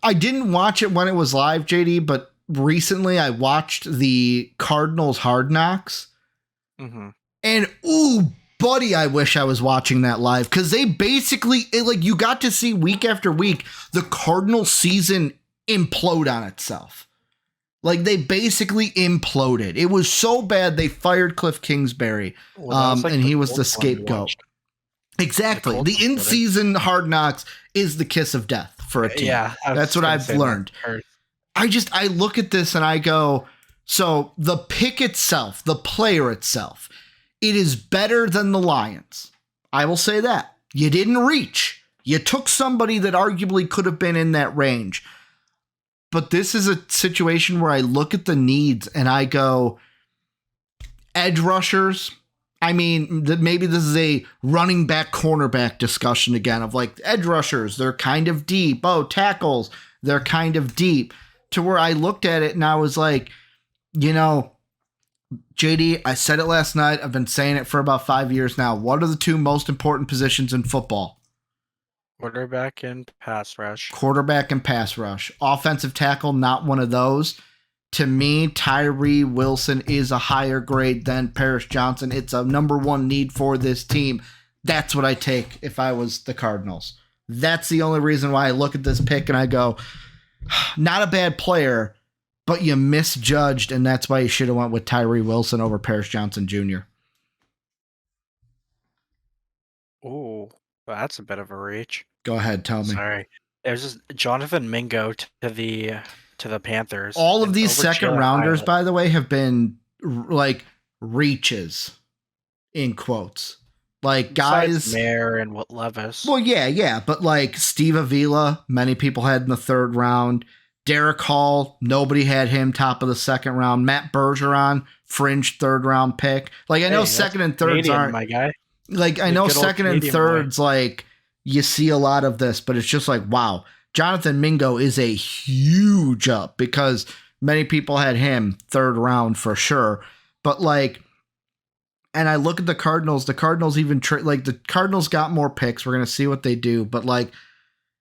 I didn't watch it when it was live, JD, but recently I watched the Cardinals Hard Knocks. Mm-hmm. And, ooh, buddy, I wish I was watching that live because they basically, you got to see week after week the Cardinals season implode on itself. Like, they basically imploded. It was so bad they fired Cliff Kingsbury, and he was the scapegoat. Exactly. The in-season Hard Knocks is the kiss of death for a team. Yeah, that's what I've learned. I look at this and I go, so the pick itself, the player itself, it is better than the Lions. I will say that. You didn't reach. You took somebody that arguably could have been in that range. But this is a situation where I look at the needs and I go, edge rushers. I mean, maybe this is a running back cornerback discussion again of like edge rushers. They're kind of deep. Oh, tackles. They're kind of deep. To where I looked at it and I was like, JD, I said it last night. I've been saying it for about 5 years now. What are the two most important positions in football? Quarterback and pass rush. Quarterback and pass rush. Offensive tackle, not one of those. To me, Tyree Wilson is a higher grade than Paris Johnson. It's a number one need for this team. That's what I take if I was the Cardinals. That's the only reason why I look at this pick and I go, not a bad player, but you misjudged, and that's why you should have went with Tyree Wilson over Paris Johnson Jr. Oh, that's a bit of a reach. Go ahead, tell me. Sorry. There's just Jonathan Mingo to the Panthers. All of these second rounders, by the way, have been like reaches in quotes. Like guys, Mayer and Levis. Well, yeah, but like Steve Avila, many people had in the third round. Derek Hall, nobody had him top of the second round. Matt Bergeron, fringe third round pick. Like I know second and thirds aren't my guy. Like I know second and thirds, like you see a lot of this, but it's just like wow, Jonathan Mingo is a huge up because many people had him third round for sure. But like. And I look at the Cardinals. The Cardinals even the Cardinals got more picks. We're gonna see what they do, but like,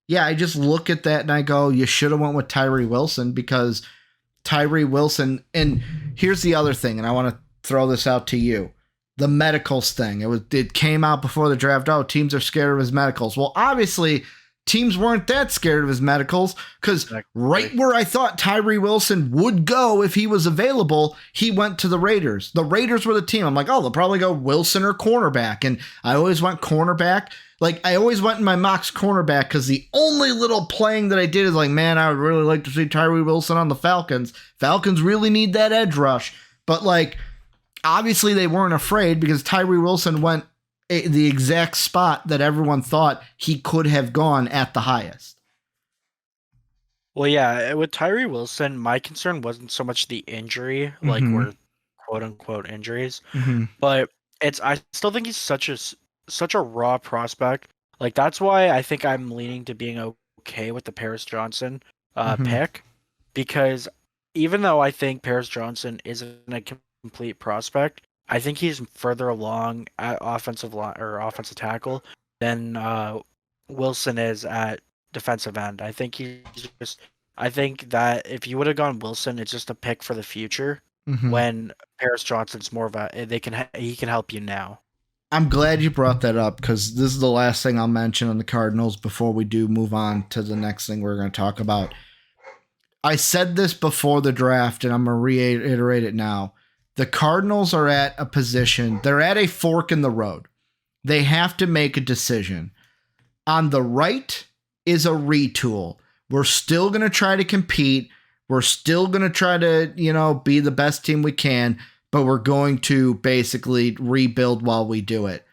yeah, I just look at that and I go, you should have went with Tyree Wilson because Tyree Wilson. And here's the other thing, and I want to throw this out to you: the medicals thing. It came out before the draft. Oh, teams are scared of his medicals. Well, obviously, teams weren't that scared of his medicals because right where I thought Tyree Wilson would go if he was available, he went to the Raiders. The Raiders were the team. I'm like, oh, they'll probably go Wilson or cornerback. And I always went cornerback. Like, I always went in my mocks cornerback because the only little playing that I did is like, man, I would really like to see Tyree Wilson on the Falcons. Falcons really need that edge rush. But, like, obviously they weren't afraid because Tyree Wilson went the exact spot that everyone thought he could have gone at the highest. Well, yeah, with Tyree Wilson, my concern wasn't so much the injury, like we're quote unquote injuries, but I still think he's such a raw prospect. Like that's why I think I'm leaning to being okay with the Paris Johnson pick, because even though I think Paris Johnson isn't a complete prospect, I think he's further along at offensive line or offensive tackle than Wilson is at defensive end. I think I think that if you would have gone Wilson, it's just a pick for the future. When Paris Johnson's more of he can help you now. I'm glad you brought that up because this is the last thing I'll mention on the Cardinals before we do move on to the next thing we're going to talk about. I said this before the draft, and I'm going to reiterate it now. The Cardinals are at a position. They're at a fork in the road. They have to make a decision. On the right is a retool. We're still going to try to compete. We're still going to try to, be the best team we can, but we're going to basically rebuild while we do it.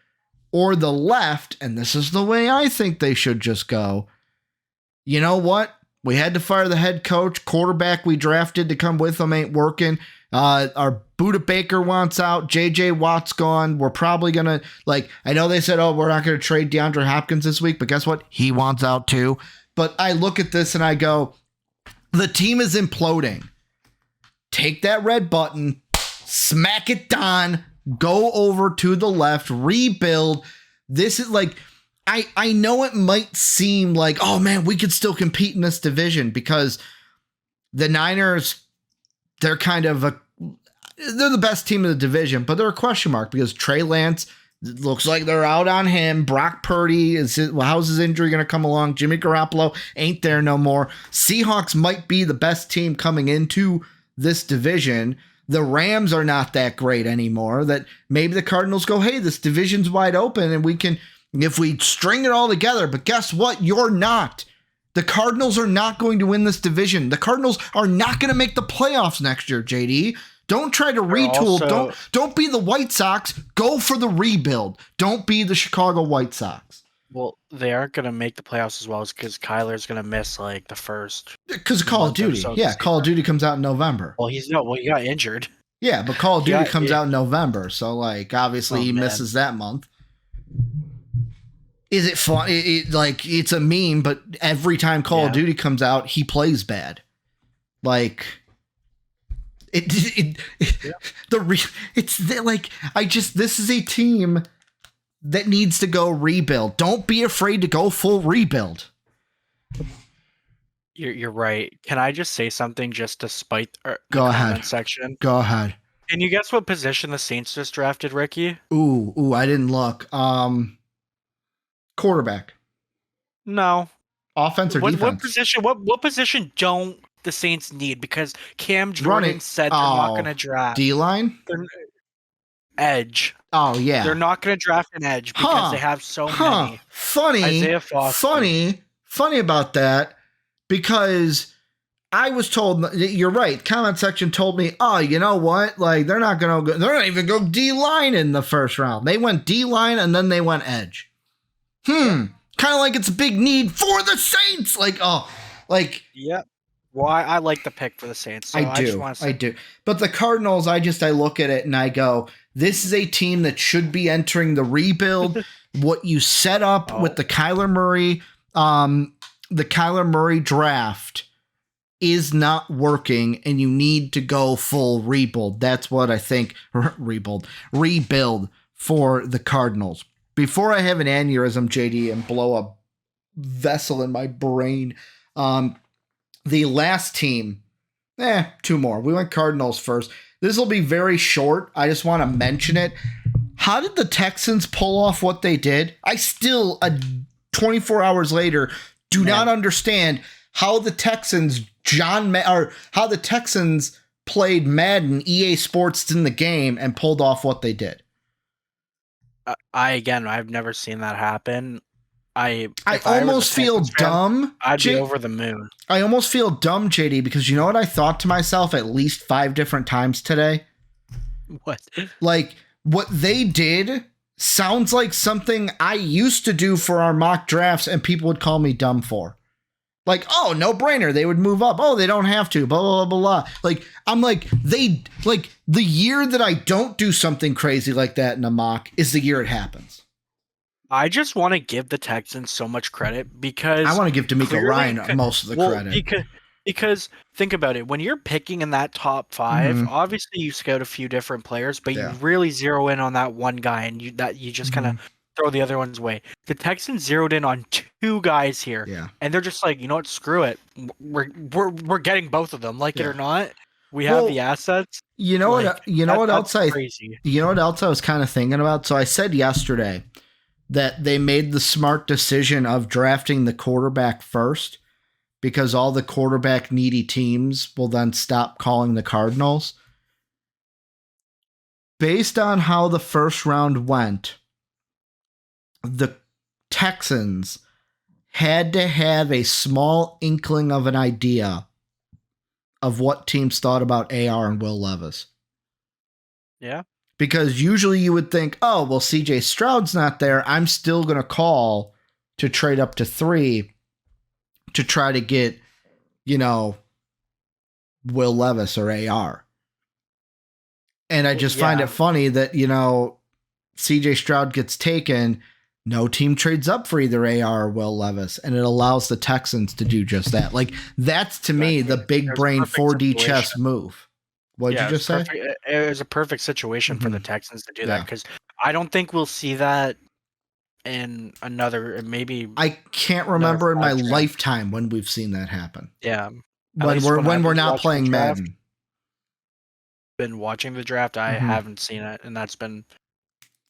Or the left, and this is the way I think they should just go. You know what? We had to fire the head coach. Quarterback we drafted to come with them ain't working. Our Buda Baker wants out. JJ Watt's gone. We're probably going to, I know they said, we're not going to trade DeAndre Hopkins this week, but guess what? He wants out too. But I look at this and I go, the team is imploding. Take that red button, smack it down, go over to the left, rebuild. This is I know it might seem like, oh man, we could still compete in this division because the Niners, they're the best team in the division, but they're a question mark because Trey Lance, it looks like they're out on him. Brock Purdy, how's his injury going to come along? Jimmy Garoppolo ain't there no more. Seahawks might be the best team coming into this division. The Rams are not that great anymore. That maybe the Cardinals go, hey, this division's wide open and we can, if we string it all together, but guess what? You're not. The Cardinals are not going to win this division. The Cardinals are not going to make the playoffs next year, JD. Don't try to retool. Don't be the White Sox. Go for the rebuild. Don't be the Chicago White Sox. Well, they aren't going to make the playoffs as well as because Kyler's going to miss the first. Because of Call of Duty. Yeah, Call of Duty comes out in November. Well, he got injured. Yeah, but Call of Duty comes out in November. So, obviously he misses that month. Is it fun? It's a meme, but every time Call of Duty comes out, he plays bad. This is a team that needs to go rebuild. Don't be afraid to go full rebuild. You're right. Can I just say something just to spite the comment section? Go ahead. Can you guess what position the Saints just drafted, Ricky? Ooh, I didn't look. Quarterback. No. Offense or defense? What position don't the Saints need? Because Cam Jordan said they're not going to draft. D-line? Edge. Oh, yeah. They're not going to draft an edge because they have so many. Funny. Isaiah Foster. Funny about that because I was told, you're right, comment section told me, oh, you know what? They're not even go D-line in the first round. They went D-line and then they went edge. Kind of like it's a big need for the Saints. Yeah. Well, I like the pick for the Saints. So I do. But the Cardinals, I look at it and I go, this is a team that should be entering the rebuild. What you set up with the Kyler Murray draft is not working, and you need to go full rebuild. That's what I think. Rebuild for the Cardinals. Before I have an aneurysm, JD, and blow a vessel in my brain, the last team, two more. We went Cardinals first. This will be very short. I just want to mention it. How did the Texans pull off what they did? I still, 24 hours later, do not understand how the Texans, how the Texans played Madden, EA Sports in the game and pulled off what they did. I've never seen that happen. I almost feel dumb. I'd be over the moon. I almost feel dumb, JD, because you know what I thought to myself at least 5 different times today? What? What they did sounds like something I used to do for our mock drafts and people would call me dumb for. Oh, no brainer. They would move up. Oh, they don't have to. Blah, blah, blah, blah. The year that I don't do something crazy like that in a mock is the year it happens. I just want to give the Texans so much credit because I want to give D'Amico Ryan most of the credit. Because think about it, when you're picking in that top 5, obviously you scout a few different players, but you really zero in on that one guy, and you just kind of throw the other ones away. The Texans zeroed in on 2 guys here, and they're just like, you know what, screw it, we're getting both of them, it or not. We have the assets. You know what else I was kind of thinking about? So I said yesterday that they made the smart decision of drafting the quarterback first because all the quarterback needy teams will then stop calling the Cardinals. Based on how the first round went, the Texans had to have a small inkling of an idea of what teams thought about AR and Will Levis. Yeah. Because usually you would think, oh, well, CJ Stroud's not there. I'm still going to call to trade up to 3 to try to get, Will Levis or AR. And I just find it funny that, CJ Stroud gets taken. No team trades up for either AR or Will Levis, and it allows the Texans to do just that. Like, that's to me the big brain 4D chess move. What did you just say? It was a perfect situation for the Texans to do that, because I don't think we'll see that in maybe. I can't remember in my lifetime when we've seen that happen. Yeah, when we're not playing Madden. Been watching the draft, I haven't seen it, and that's been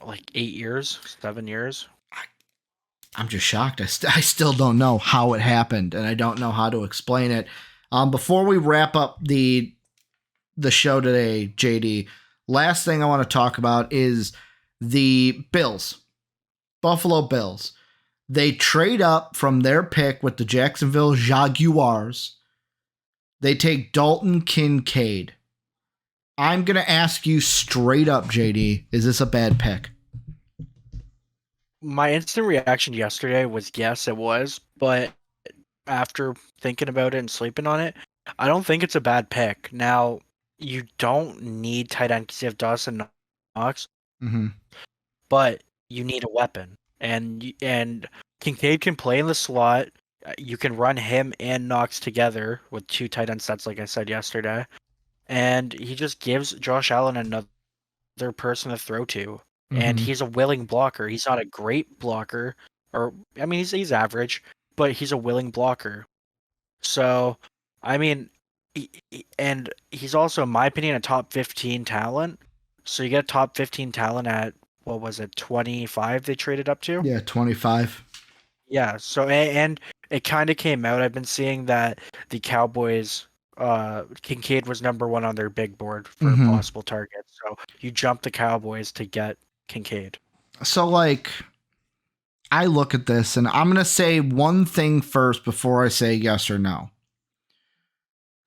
like 7 years. I'm just shocked. I still don't know how it happened, and I don't know how to explain it. Before we wrap up the show today, JD, last thing I want to talk about is the Bills, Buffalo Bills. They trade up from their pick with the Jacksonville Jaguars. They take Dalton Kincaid. I'm going to ask you straight up, JD, is this a bad pick? My instant reaction yesterday was yes, it was. But after thinking about it and sleeping on it, I don't think it's a bad pick. Now, you don't need tight end because you have Dawson Knox, but you need a weapon. And Kincaid can play in the slot. You can run him and Knox together with 2 tight end sets, like I said yesterday. And he just gives Josh Allen another person to throw to. And he's a willing blocker. He's not a great blocker. He's average, but he's a willing blocker. So, and he's also, in my opinion, a top 15 talent. So you get a top 15 talent at, 25 they traded up to? Yeah, 25. Yeah, so, and it kind of came out. I've been seeing that the Cowboys, Kincaid was number 1 on their big board for possible targets. So you jump the Cowboys to get Kincaid. So, I look at this, and I'm going to say one thing first before I say yes or no.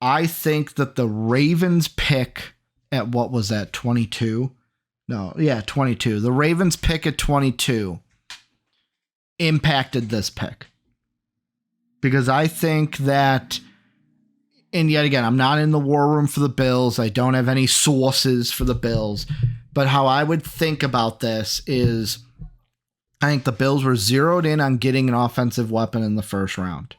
I think that the Ravens pick at 22? No, yeah, 22. The Ravens pick at 22 impacted this pick. Because I think that, and yet again, I'm not in the war room for the Bills. I don't have any sources for the Bills. But how I would think about this is, I think the Bills were zeroed in on getting an offensive weapon in the first round.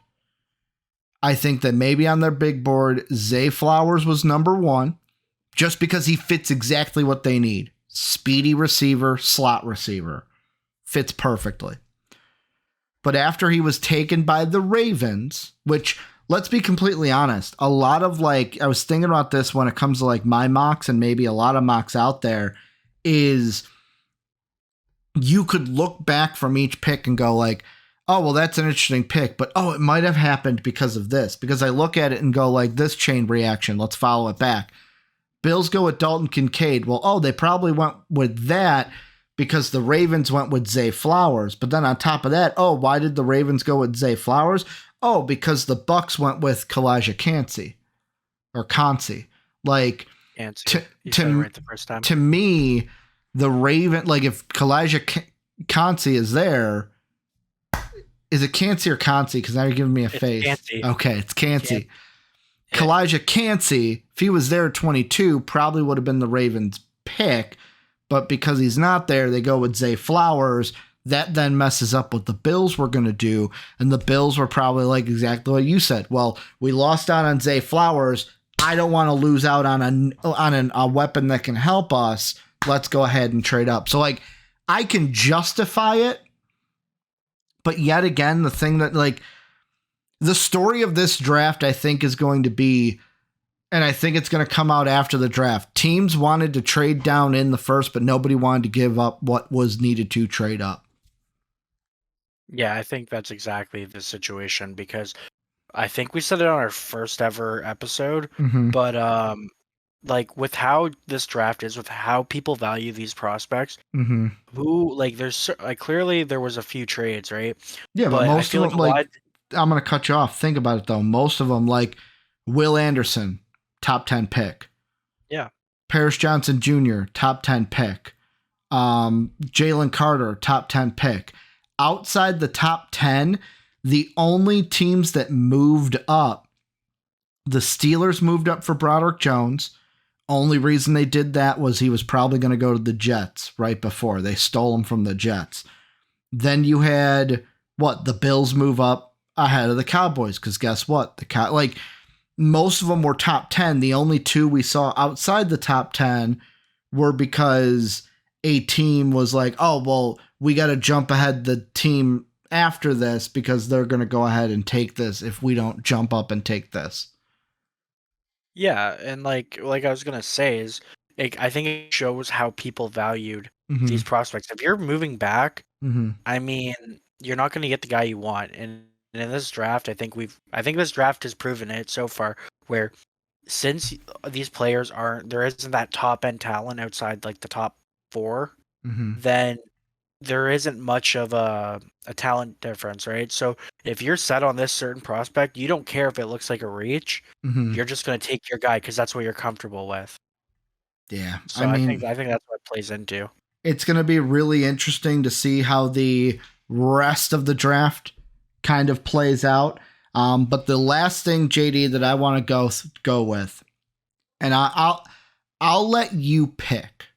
I think that maybe on their big board, Zay Flowers was number 1, just because he fits exactly what they need. Speedy receiver, slot receiver. Fits perfectly. But after he was taken by the Ravens, which, let's be completely honest, a lot of I was thinking about this when it comes to my mocks and maybe a lot of mocks out there, is you could look back from each pick and go oh, well, that's an interesting pick, but it might have happened because of this. Because I look at it and go this chain reaction, let's follow it back. Bills go with Dalton Kincaid. Well, they probably went with that because the Ravens went with Zay Flowers. But then on top of that, why did the Ravens go with Zay Flowers? Because the Bucks went with Kalijah Cansey. Or Cansey. Right the first time. To me, the Raven, if Kalijah Cansey is there, is it Cansey or Cansey? Because now you're giving me a face. Cansey. Okay, it's Cansey. Kalijah Cansey, if he was there at 22, probably would have been the Ravens' pick. But because he's not there, they go with Zay Flowers. That then messes up what the Bills were going to do. And the Bills were probably exactly what you said. Well, we lost out on Zay Flowers. I don't want to lose out on a weapon that can help us. Let's go ahead and trade up. So I can justify it. But yet again, the thing that the story of this draft, I think, is going to be, and I think it's going to come out after the draft. Teams wanted to trade down in the first, but nobody wanted to give up what was needed to trade up. Yeah, I think that's exactly the situation, because I think we said it on our first ever episode, Mm-hmm. but like with how this draft is, with how people value these prospects, Mm-hmm. who like like clearly there was a few trades, right? Yeah, but But I most feel of like them, a like, lot. I'm going to cut you off. Think about it, though. Most of them, like Will Anderson, top 10 pick. Yeah. Paris Johnson Jr., top 10 pick. Jalen Carter, top 10 pick. Outside the top 10, the only teams that moved up, the Steelers moved up for Broderick Jones. Only reason they did that was he was probably going to go to the Jets right before. They stole him from the Jets. Then you had, the Bills move up ahead of the Cowboys, because guess what? Most of them were top 10. The only two we saw outside the top 10 were because a team was like, oh, well, we got to jump ahead the team after this because they're going to go ahead and take this if we don't jump up and take this. Yeah, and like I was gonna say is, like, I think it shows how people valued Mm-hmm. these prospects. If you're moving back, Mm-hmm. I mean, you're not gonna get the guy you want. And in this draft, I think this draft has proven it so far. Where since these players there isn't that top end talent outside like the top 4, Mm-hmm. then there isn't much of a talent difference, right? So if you're set on this certain prospect, you don't care if it looks like a reach. Mm-hmm. You're just going to take your guy because that's what you're comfortable with. Yeah. So I I mean, think that's what it plays into. it's going to be really interesting to see how the rest of the draft kind of plays out. But the last thing, JD, that I want to go with, and I'll let you pick.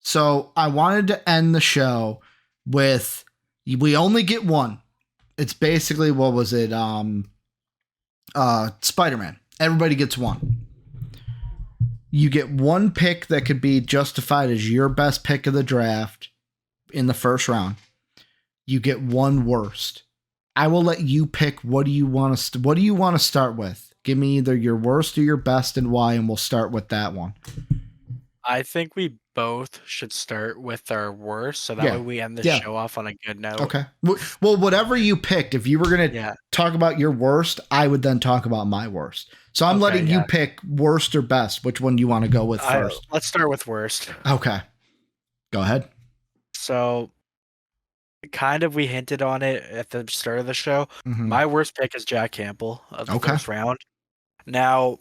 So I wanted to end the show with, we only get one. It's basically, what was it? Spider-Man. Everybody gets one. You get one pick that could be justified as your best pick of the draft in the first round. You get one worst. I will let you pick. What do you want to start with? Give me either your worst or your best and why, and we'll start with that one. I think we both should start with our worst, so that way we end the show off on a good note. Okay. Well, whatever you picked, if you were going to talk about your worst, I would then talk about my worst. So I'm letting you pick worst or best. Which one do you want to go with first? Let's start with worst. Okay. Go ahead. So, kind of, we hinted on it at the start of the show. Mm-hmm. My worst pick is Jack Campbell of the first round. Now,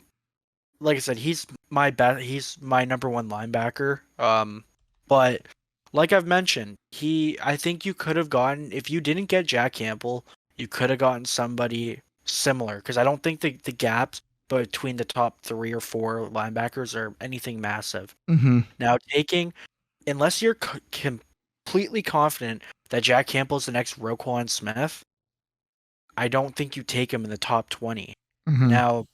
like I said, he's my number one linebacker. But like I've mentioned, I think you could have gotten, if you didn't get Jack Campbell, you could have gotten somebody similar, because I don't think the gaps between the top 3 or 4 linebackers are anything massive. Mm-hmm. Now, unless you're completely confident that Jack Campbell's the next Roquan Smith, I don't think you take him in the top 20. Mm-hmm. Now,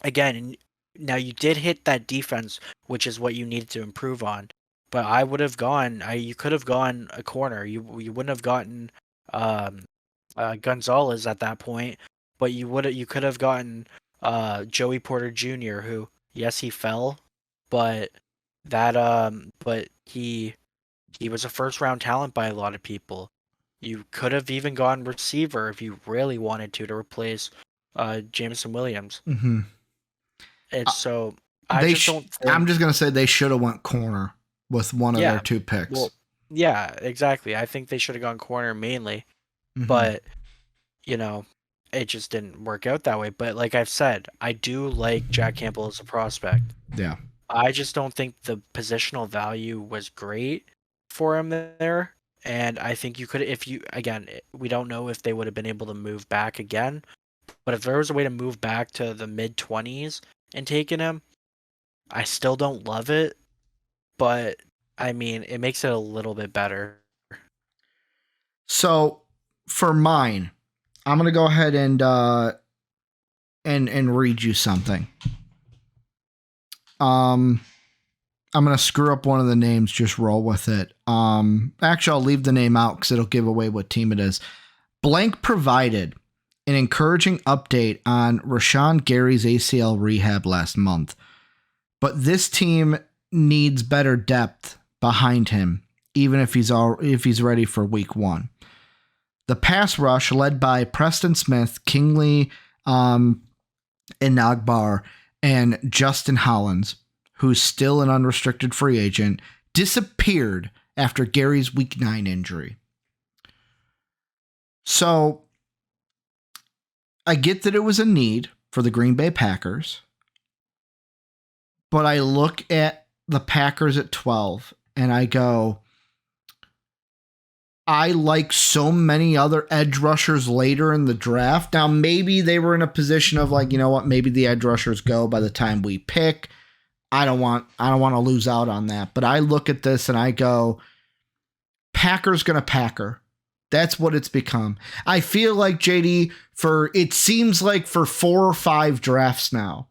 again, you did hit that defense, which is what you needed to improve on. But I would have gone. You could have gone a corner. You wouldn't have gotten Gonzalez at that point, but you could have gotten Joey Porter Jr., who, yes, he fell, but he was a first round talent by a lot of people. You could have even gone receiver if you really wanted to replace Jameson Williams. Mm-hmm. And so I'm just gonna say they should have went corner with one of their 2 picks. Well, yeah, exactly. I think they should have gone corner mainly, Mm-hmm. but it just didn't work out that way. But like I've said, I do like Jack Campbell as a prospect. Yeah. I just don't think the positional value was great for him there. And I think you could, we don't know if they would have been able to move back again, but if there was a way to move back to the mid-20s and taking him, I still don't love it, but I mean, it makes it a little bit better. So for mine, I'm gonna go ahead and read you something. I'm gonna screw up one of the names. Just roll with it. Actually, I'll leave the name out because it'll give away what team it is. Blank provided an encouraging update on Rashawn Gary's ACL rehab last month, but this team needs better depth behind him, even if he's ready for week 1. The pass rush led by Preston Smith, Kingley, Inagbar, and Justin Hollins, who's still an unrestricted free agent, disappeared after Gary's Week 9 injury. So I get that it was a need for the Green Bay Packers, but I look at the Packers at 12 and I go, I like so many other edge rushers later in the draft. Now, maybe they were in a position of like, you know what, maybe the edge rushers go by the time we pick. I don't want to lose out on that. But I look at this and I go, Packers gonna Packer. That's what it's become. I feel like, JD, it seems like for 4 or 5 drafts now,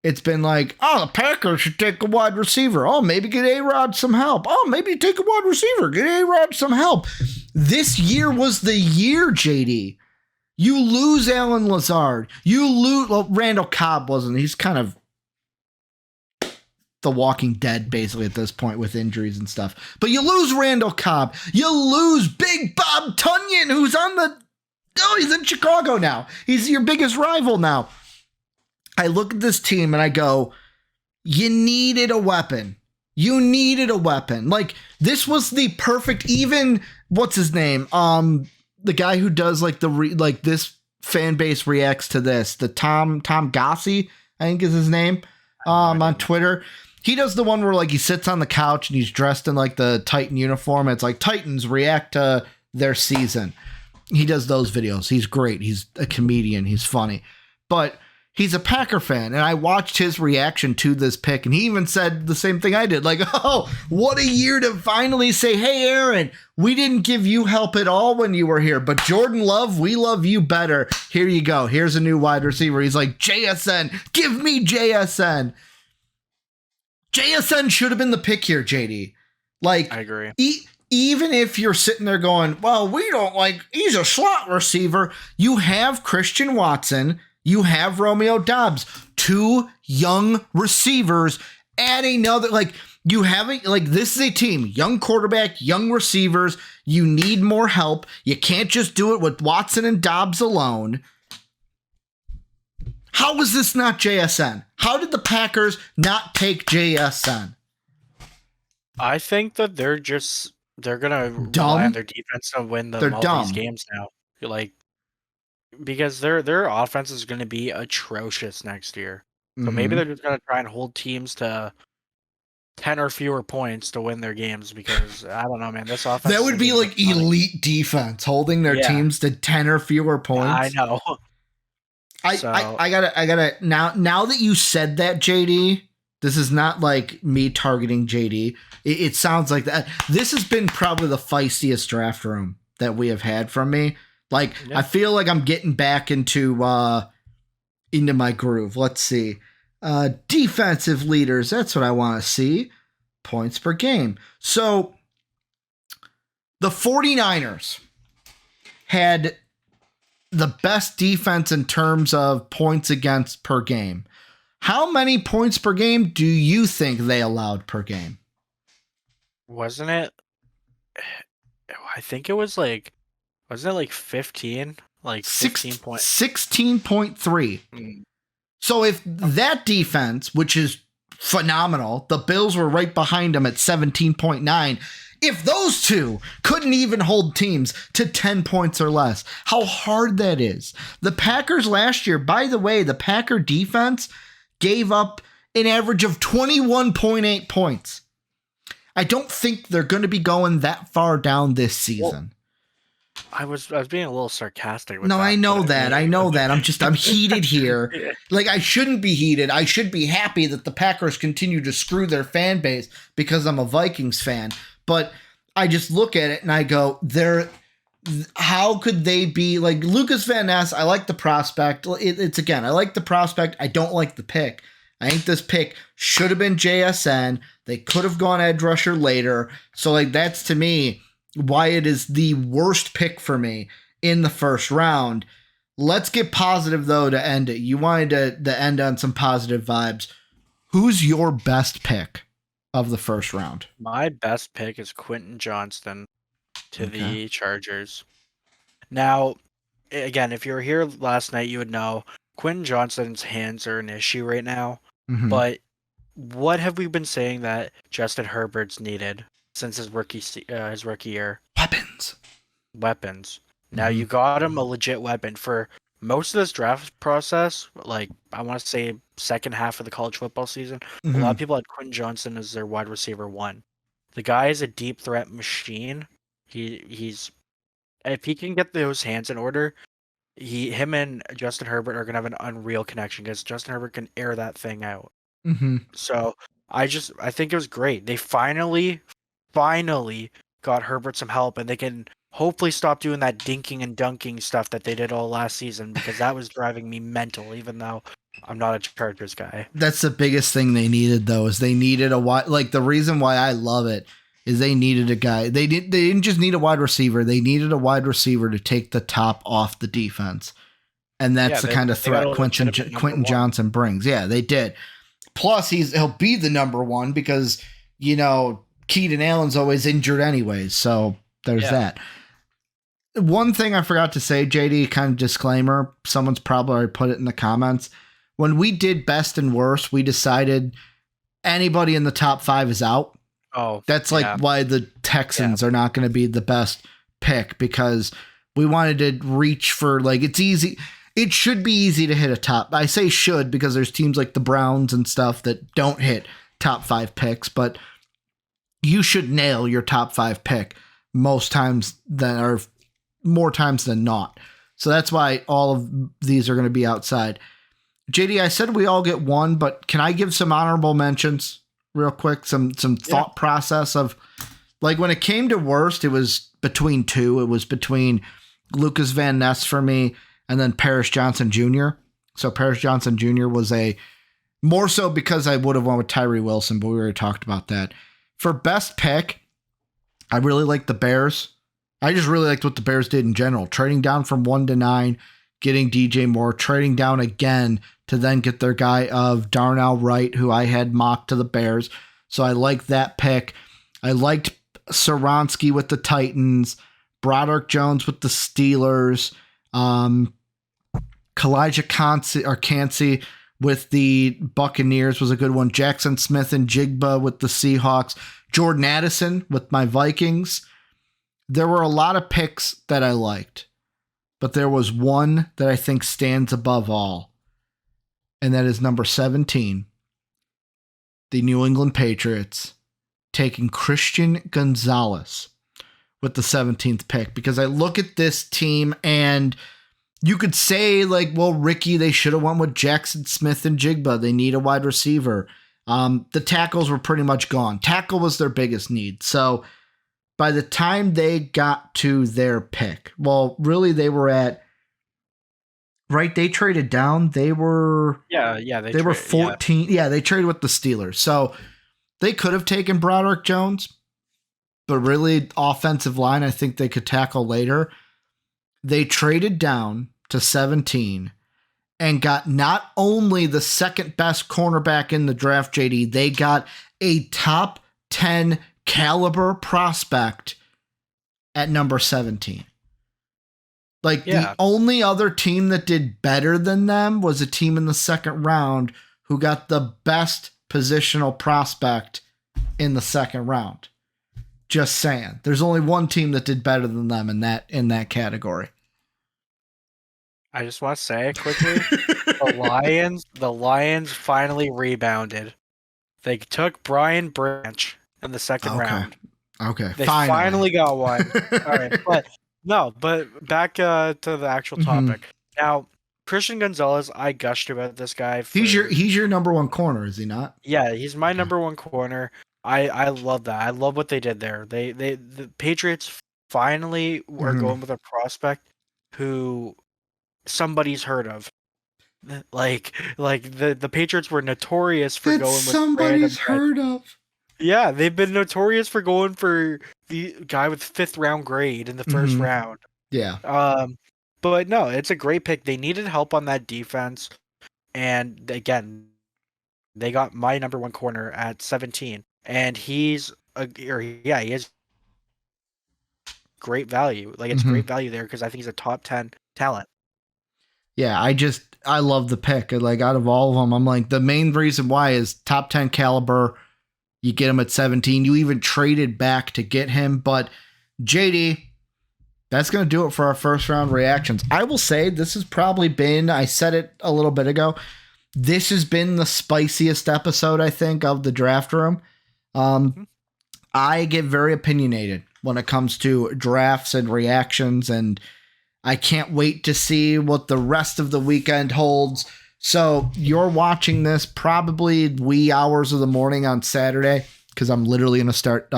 it's been like, oh, the Packers should take a wide receiver. Oh, maybe get A-Rod some help. Oh, maybe take a wide receiver. Get A-Rod some help. This year was the year, JD. You lose Alan Lazard. Randall Cobb wasn't. He's kind of the Walking Dead, basically, at this point with injuries and stuff. But you lose Randall Cobb. You lose Big Bob Tunyon, who's he's in Chicago now. He's your biggest rival now. I look at this team and I go, you needed a weapon. You needed a weapon. Like, this was the perfect, even, what's his name? The guy who does like this fan base reacts to this, the Tom Gossi, I think is his name, on Twitter. He does the one where like he sits on the couch and he's dressed in like the Titan uniform. It's like Titans react to their season. He does those videos. He's great. He's a comedian. He's funny, but he's a Packer fan, and I watched his reaction to this pick, and he even said the same thing I did. Like, oh, what a year to finally say, hey, Aaron, we didn't give you help at all when you were here, but Jordan Love, we love you better. Here you go. Here's a new wide receiver. He's like, JSN, give me JSN. JSN should have been the pick here, JD. Like, I agree. Even if you're sitting there going, well, we don't like, he's a slot receiver. You have Christian Watson. You have Romeo Doubs, 2 young receivers. Add another, like, you haven't, like, this is a team, young quarterback, young receivers. You need more help. You can't just do it with Watson and Doubs alone. How was this not JSN? How did the Packers not take JSN? I think that they're going to rely on their defense to win these games now. Like, because their offense is going to be atrocious next year. So maybe they're just going to try and hold teams to 10 or fewer points to win their games, because I don't know, man, this offense. That would be like elite defense, holding their teams to 10 or fewer points. I know. I gotta now that you said that, JD, this is not like me targeting JD. It sounds like that. This has been probably the feistiest draft room that we have had from me. Like, I feel like I'm getting back into my groove. Let's see. Defensive leaders. That's what I want to see. Points per game. So the 49ers had the best defense in terms of points against per game. How many points per game do you think they allowed per game? Wasn't it? I think it was like, wasn't it like 15? Like 16.3. So if that defense, which is phenomenal, the Bills were right behind them at 17.9. If those two couldn't even hold teams to 10 points or less, how hard that is. The Packers last year, by the way, the Packer defense gave up an average of 21.8 points. I don't think they're going to be going that far down this season. I was being a little sarcastic with that. I know that. I'm heated here. Yeah. Like, I shouldn't be heated. I should be happy that the Packers continue to screw their fan base because I'm a Vikings fan. But I just look at it and I go, how could they be like Lucas Van Ness? I like the prospect. I like the prospect. I don't like the pick. I think this pick should have been JSN. They could have gone edge rusher later. So like, that's to me why it is the worst pick for me in the first round. Let's get positive though to end it. You wanted to end on some positive vibes. Who's your best pick of the first round? My best pick is Quentin Johnston to the Chargers. Now, again, if you were here last night, you would know Quentin Johnston's hands are an issue right now. Mhm. But what have we been saying that Justin Herbert's needed since his rookie year? Weapons. Now you Mhm. got him a legit weapon for most of this draft process. Like I want to say second half of the college football season, a lot of Mhm. people had Quentin Johnston as their wide receiver one. The guy is a deep threat machine. He's if he can get those hands in order, him and Justin Herbert are gonna have an unreal connection because Justin Herbert can air that thing out. Mhm. So I think it was great. They finally got Herbert some help, and they can hopefully stop doing that dinking and dunking stuff that they did all last season because that was driving me mental. Even though I'm not a Chargers guy. That's the biggest thing they needed, though, is they needed a wide. Like the reason why I love it is they needed a guy. They didn't just need a wide receiver. They needed a wide receiver to take the top off the defense, and that's Yeah, the kind of they got threat a legitimate number Quentin one. Johnson brings. Yeah, they did. Plus, he'll be the number one because Keenan Allen's always injured anyways. So there's that. One thing I forgot to say, JD, kind of disclaimer. Someone's probably already put it in the comments. When we did best and worst, we decided anybody in the top 5 is out. Oh, That's like why the Texans are not going to be the best pick, because we wanted to reach for, like, it's easy. It should be easy to hit a top. I say should because there's teams like the Browns and stuff that don't hit top 5 picks, but you should nail your top 5 pick most times more times than not. So that's why all of these are going to be outside. JD, I said we all get one, but can I give some honorable mentions real quick? Some thought process of, like, when it came to worst, it was between two. It was between Lucas Van Ness for me and then Paris Johnson Jr. So Paris Johnson Jr. was more so because I would have went with Tyree Wilson, but we already talked about that. For best pick, I really like the Bears. I just really liked what the Bears did in general, trading down from 1 to 9, getting DJ Moore, trading down again to then get their guy of Darnell Wright, who I had mocked to the Bears. So I liked that pick. I liked Soronsky with the Titans, Broderick Jones with the Steelers, Kalijah Cansey with the Buccaneers was a good one. Jackson Smith and Jigba with the Seahawks. Jordan Addison with my Vikings. There were a lot of picks that I liked, but there was one that I think stands above all, and that is number 17, the New England Patriots, taking Christian Gonzalez with the 17th pick, because I look at this team and you could say, like, well, Ricky, they should have went with Jackson Smith and Jigba. They need a wide receiver. The tackles were pretty much gone. Tackle was their biggest need. So by the time they got to their pick, well, really they were at, right, they traded down. They were they were 14. Yeah, they traded with the Steelers. So they could have taken Broderick Jones, but really offensive line, I think they could tackle later. They traded down to 17 and got not only the second best cornerback in the draft, JD, they got a top 10 caliber prospect at number 17. Like, the only other team that did better than them was a team in the second round who got the best positional prospect in the second round. Just saying. There's only one team that did better than them in that category. I just want to say quickly, the Lions finally rebounded. They took Brian Branch in the second round. Okay. They finally got one. All right, but back to the actual topic. Now, Christian Gonzalez, I gushed about this guy. He's your number one corner, is he not? Yeah, he's my number one corner. I love that. I love what they did there. The Patriots finally were going with a prospect who somebody's heard of. Like the Patriots were notorious for going with somebody's heard of. Yeah, they've been notorious for going for the guy with 5th round grade in the first round. Yeah. But no, it's a great pick. They needed help on that defense, and again, they got my number one corner at 17, and he is great value. Like it's great value there because I think he's a top 10 talent. Yeah, I love the pick. Like out of all of them, I'm like the main reason why is top 10 caliber. You get him at 17. You even traded back to get him, but JD, that's going to do it for our first round reactions. I will say this has probably been, I said it a little bit ago, this has been the spiciest episode, I think, of the draft room. I get very opinionated when it comes to drafts and reactions, and I can't wait to see what the rest of the weekend holds. So you're watching this probably wee hours of the morning on Saturday, because I'm literally going to start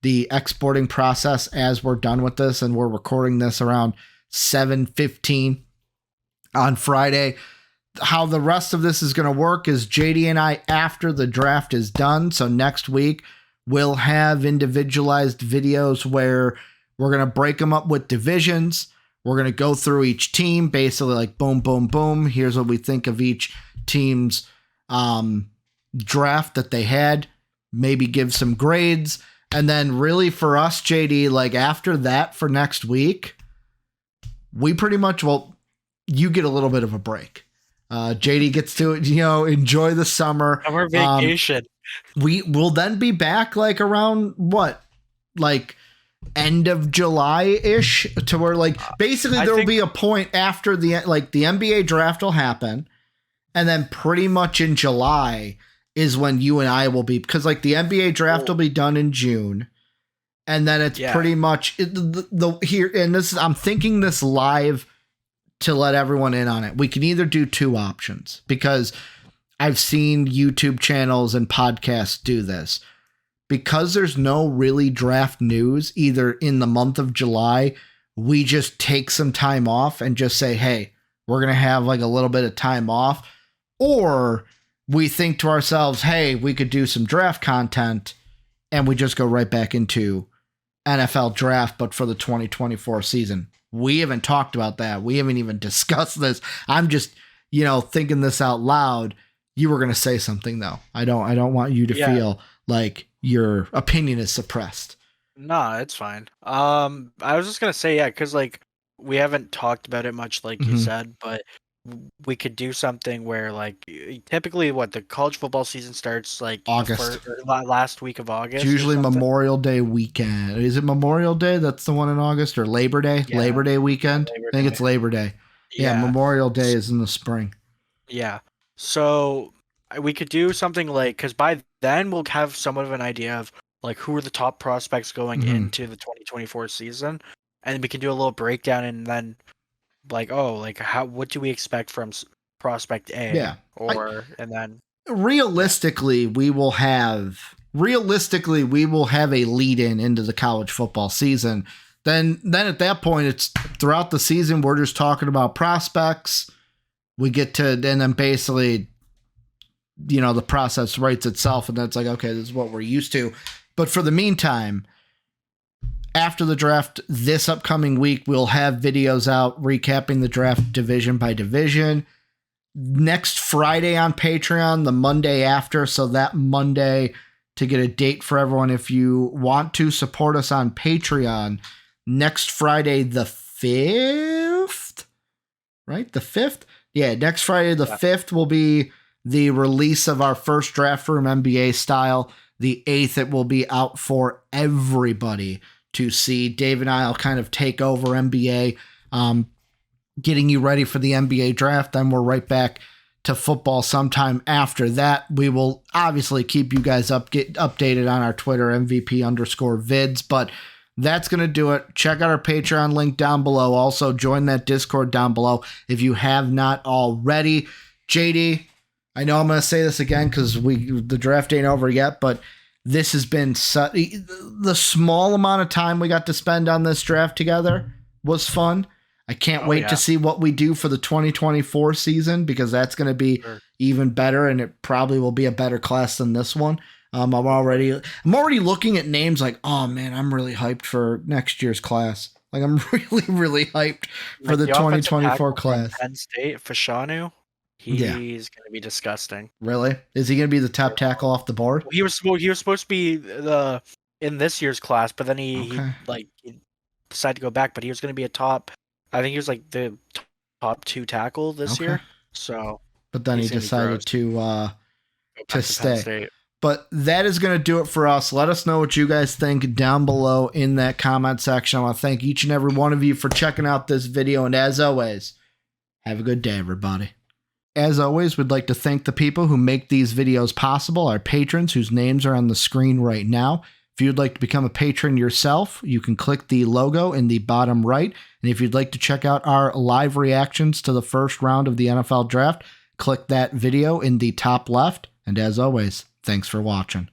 the exporting process as we're done with this, and we're recording this around 7:15 on Friday. How the rest of this is going to work is JD and I, after the draft is done, so next week, we'll have individualized videos where we're going to break them up with divisions. We're going to go through each team, basically like boom, boom, boom. Here's what we think of each team's draft that they had. Maybe give some grades. And then really for us, JD, like after that for next week, we pretty much, well, you get a little bit of a break. JD gets to, enjoy the summer. Summer vacation. We will then be back like around what? Like end of July-ish, to where like basically there will be a point after the NBA draft will happen, and then pretty much in July is when you and I will be, because like the NBA draft will be done in June, and then it's pretty much here. And this, I'm thinking this live to let everyone in on it. We can either do two options, because I've seen YouTube channels and podcasts do this. Because there's no really draft news either in the month of July, we just take some time off and just say, hey, we're going to have like a little bit of time off. Or we think to ourselves, hey, we could do some draft content, and we just go right back into NFL draft, but for the 2024 season. We haven't talked about that. We haven't even discussed this. I'm just, thinking this out loud. You were going to say something though. I don't want you to feel like your opinion is suppressed. Nah, it's fine. I was just gonna say, because like we haven't talked about it much, like you said, but we could do something where like typically the college football season starts like August, last week of August. It's usually Memorial Day weekend. Is it Memorial Day? That's the one in August, or Labor Day? Yeah. Labor Day weekend. I think it's Labor Day. Yeah, Memorial Day is in the spring. Yeah. So we could do something like, because by then we'll have somewhat of an idea of like who are the top prospects going into the 2024 season, and we can do a little breakdown, and then like, what do we expect from prospect A? Yeah. And then realistically, we will have a lead in into the college football season. Then at that point, it's throughout the season, we're just talking about prospects. We get to, and then basically, the process writes itself, and that's like, okay, this is what we're used to. But for the meantime, after the draft this upcoming week, we'll have videos out recapping the draft division by division. Next Friday on Patreon, the Monday after. So that Monday, to get a date for everyone, if you want to support us on Patreon, next Friday, the 5th, right? The 5th? Yeah, next Friday, the 5th will be the release of our first draft room NBA style. The 8th, it will be out for everybody to see. Dave and I will kind of take over NBA, getting you ready for the NBA draft. Then we're right back to football sometime after that. We will obviously keep you guys updated on our Twitter, MVP_vids, but that's going to do it. Check out our Patreon link down below. Also, join that Discord down below if you have not already. JD, I know I'm going to say this again because the draft ain't over yet, but this has been the small amount of time we got to spend on this draft together was fun. I can't wait to see what we do for the 2024 season, because that's going to be even better, and it probably will be a better class than this one. I'm already looking at names like, oh man, I'm really hyped for next year's class. Like, I'm really, really hyped for the 2024 class. Penn State, Fashanu, he's going to be disgusting. Really? Is he going to be the top tackle off the board? He was supposed to be in this year's class, but then he decide to go back, but he was going to be I think he was like the top 2 tackle this year. So, but then he decided to stay. State. But that is going to do it for us. Let us know what you guys think down below in that comment section. I want to thank each and every one of you for checking out this video. And as always, have a good day, everybody. As always, we'd like to thank the people who make these videos possible, our patrons whose names are on the screen right now. If you'd like to become a patron yourself, you can click the logo in the bottom right. And if you'd like to check out our live reactions to the first round of the NFL draft, click that video in the top left. And as always, thanks for watching.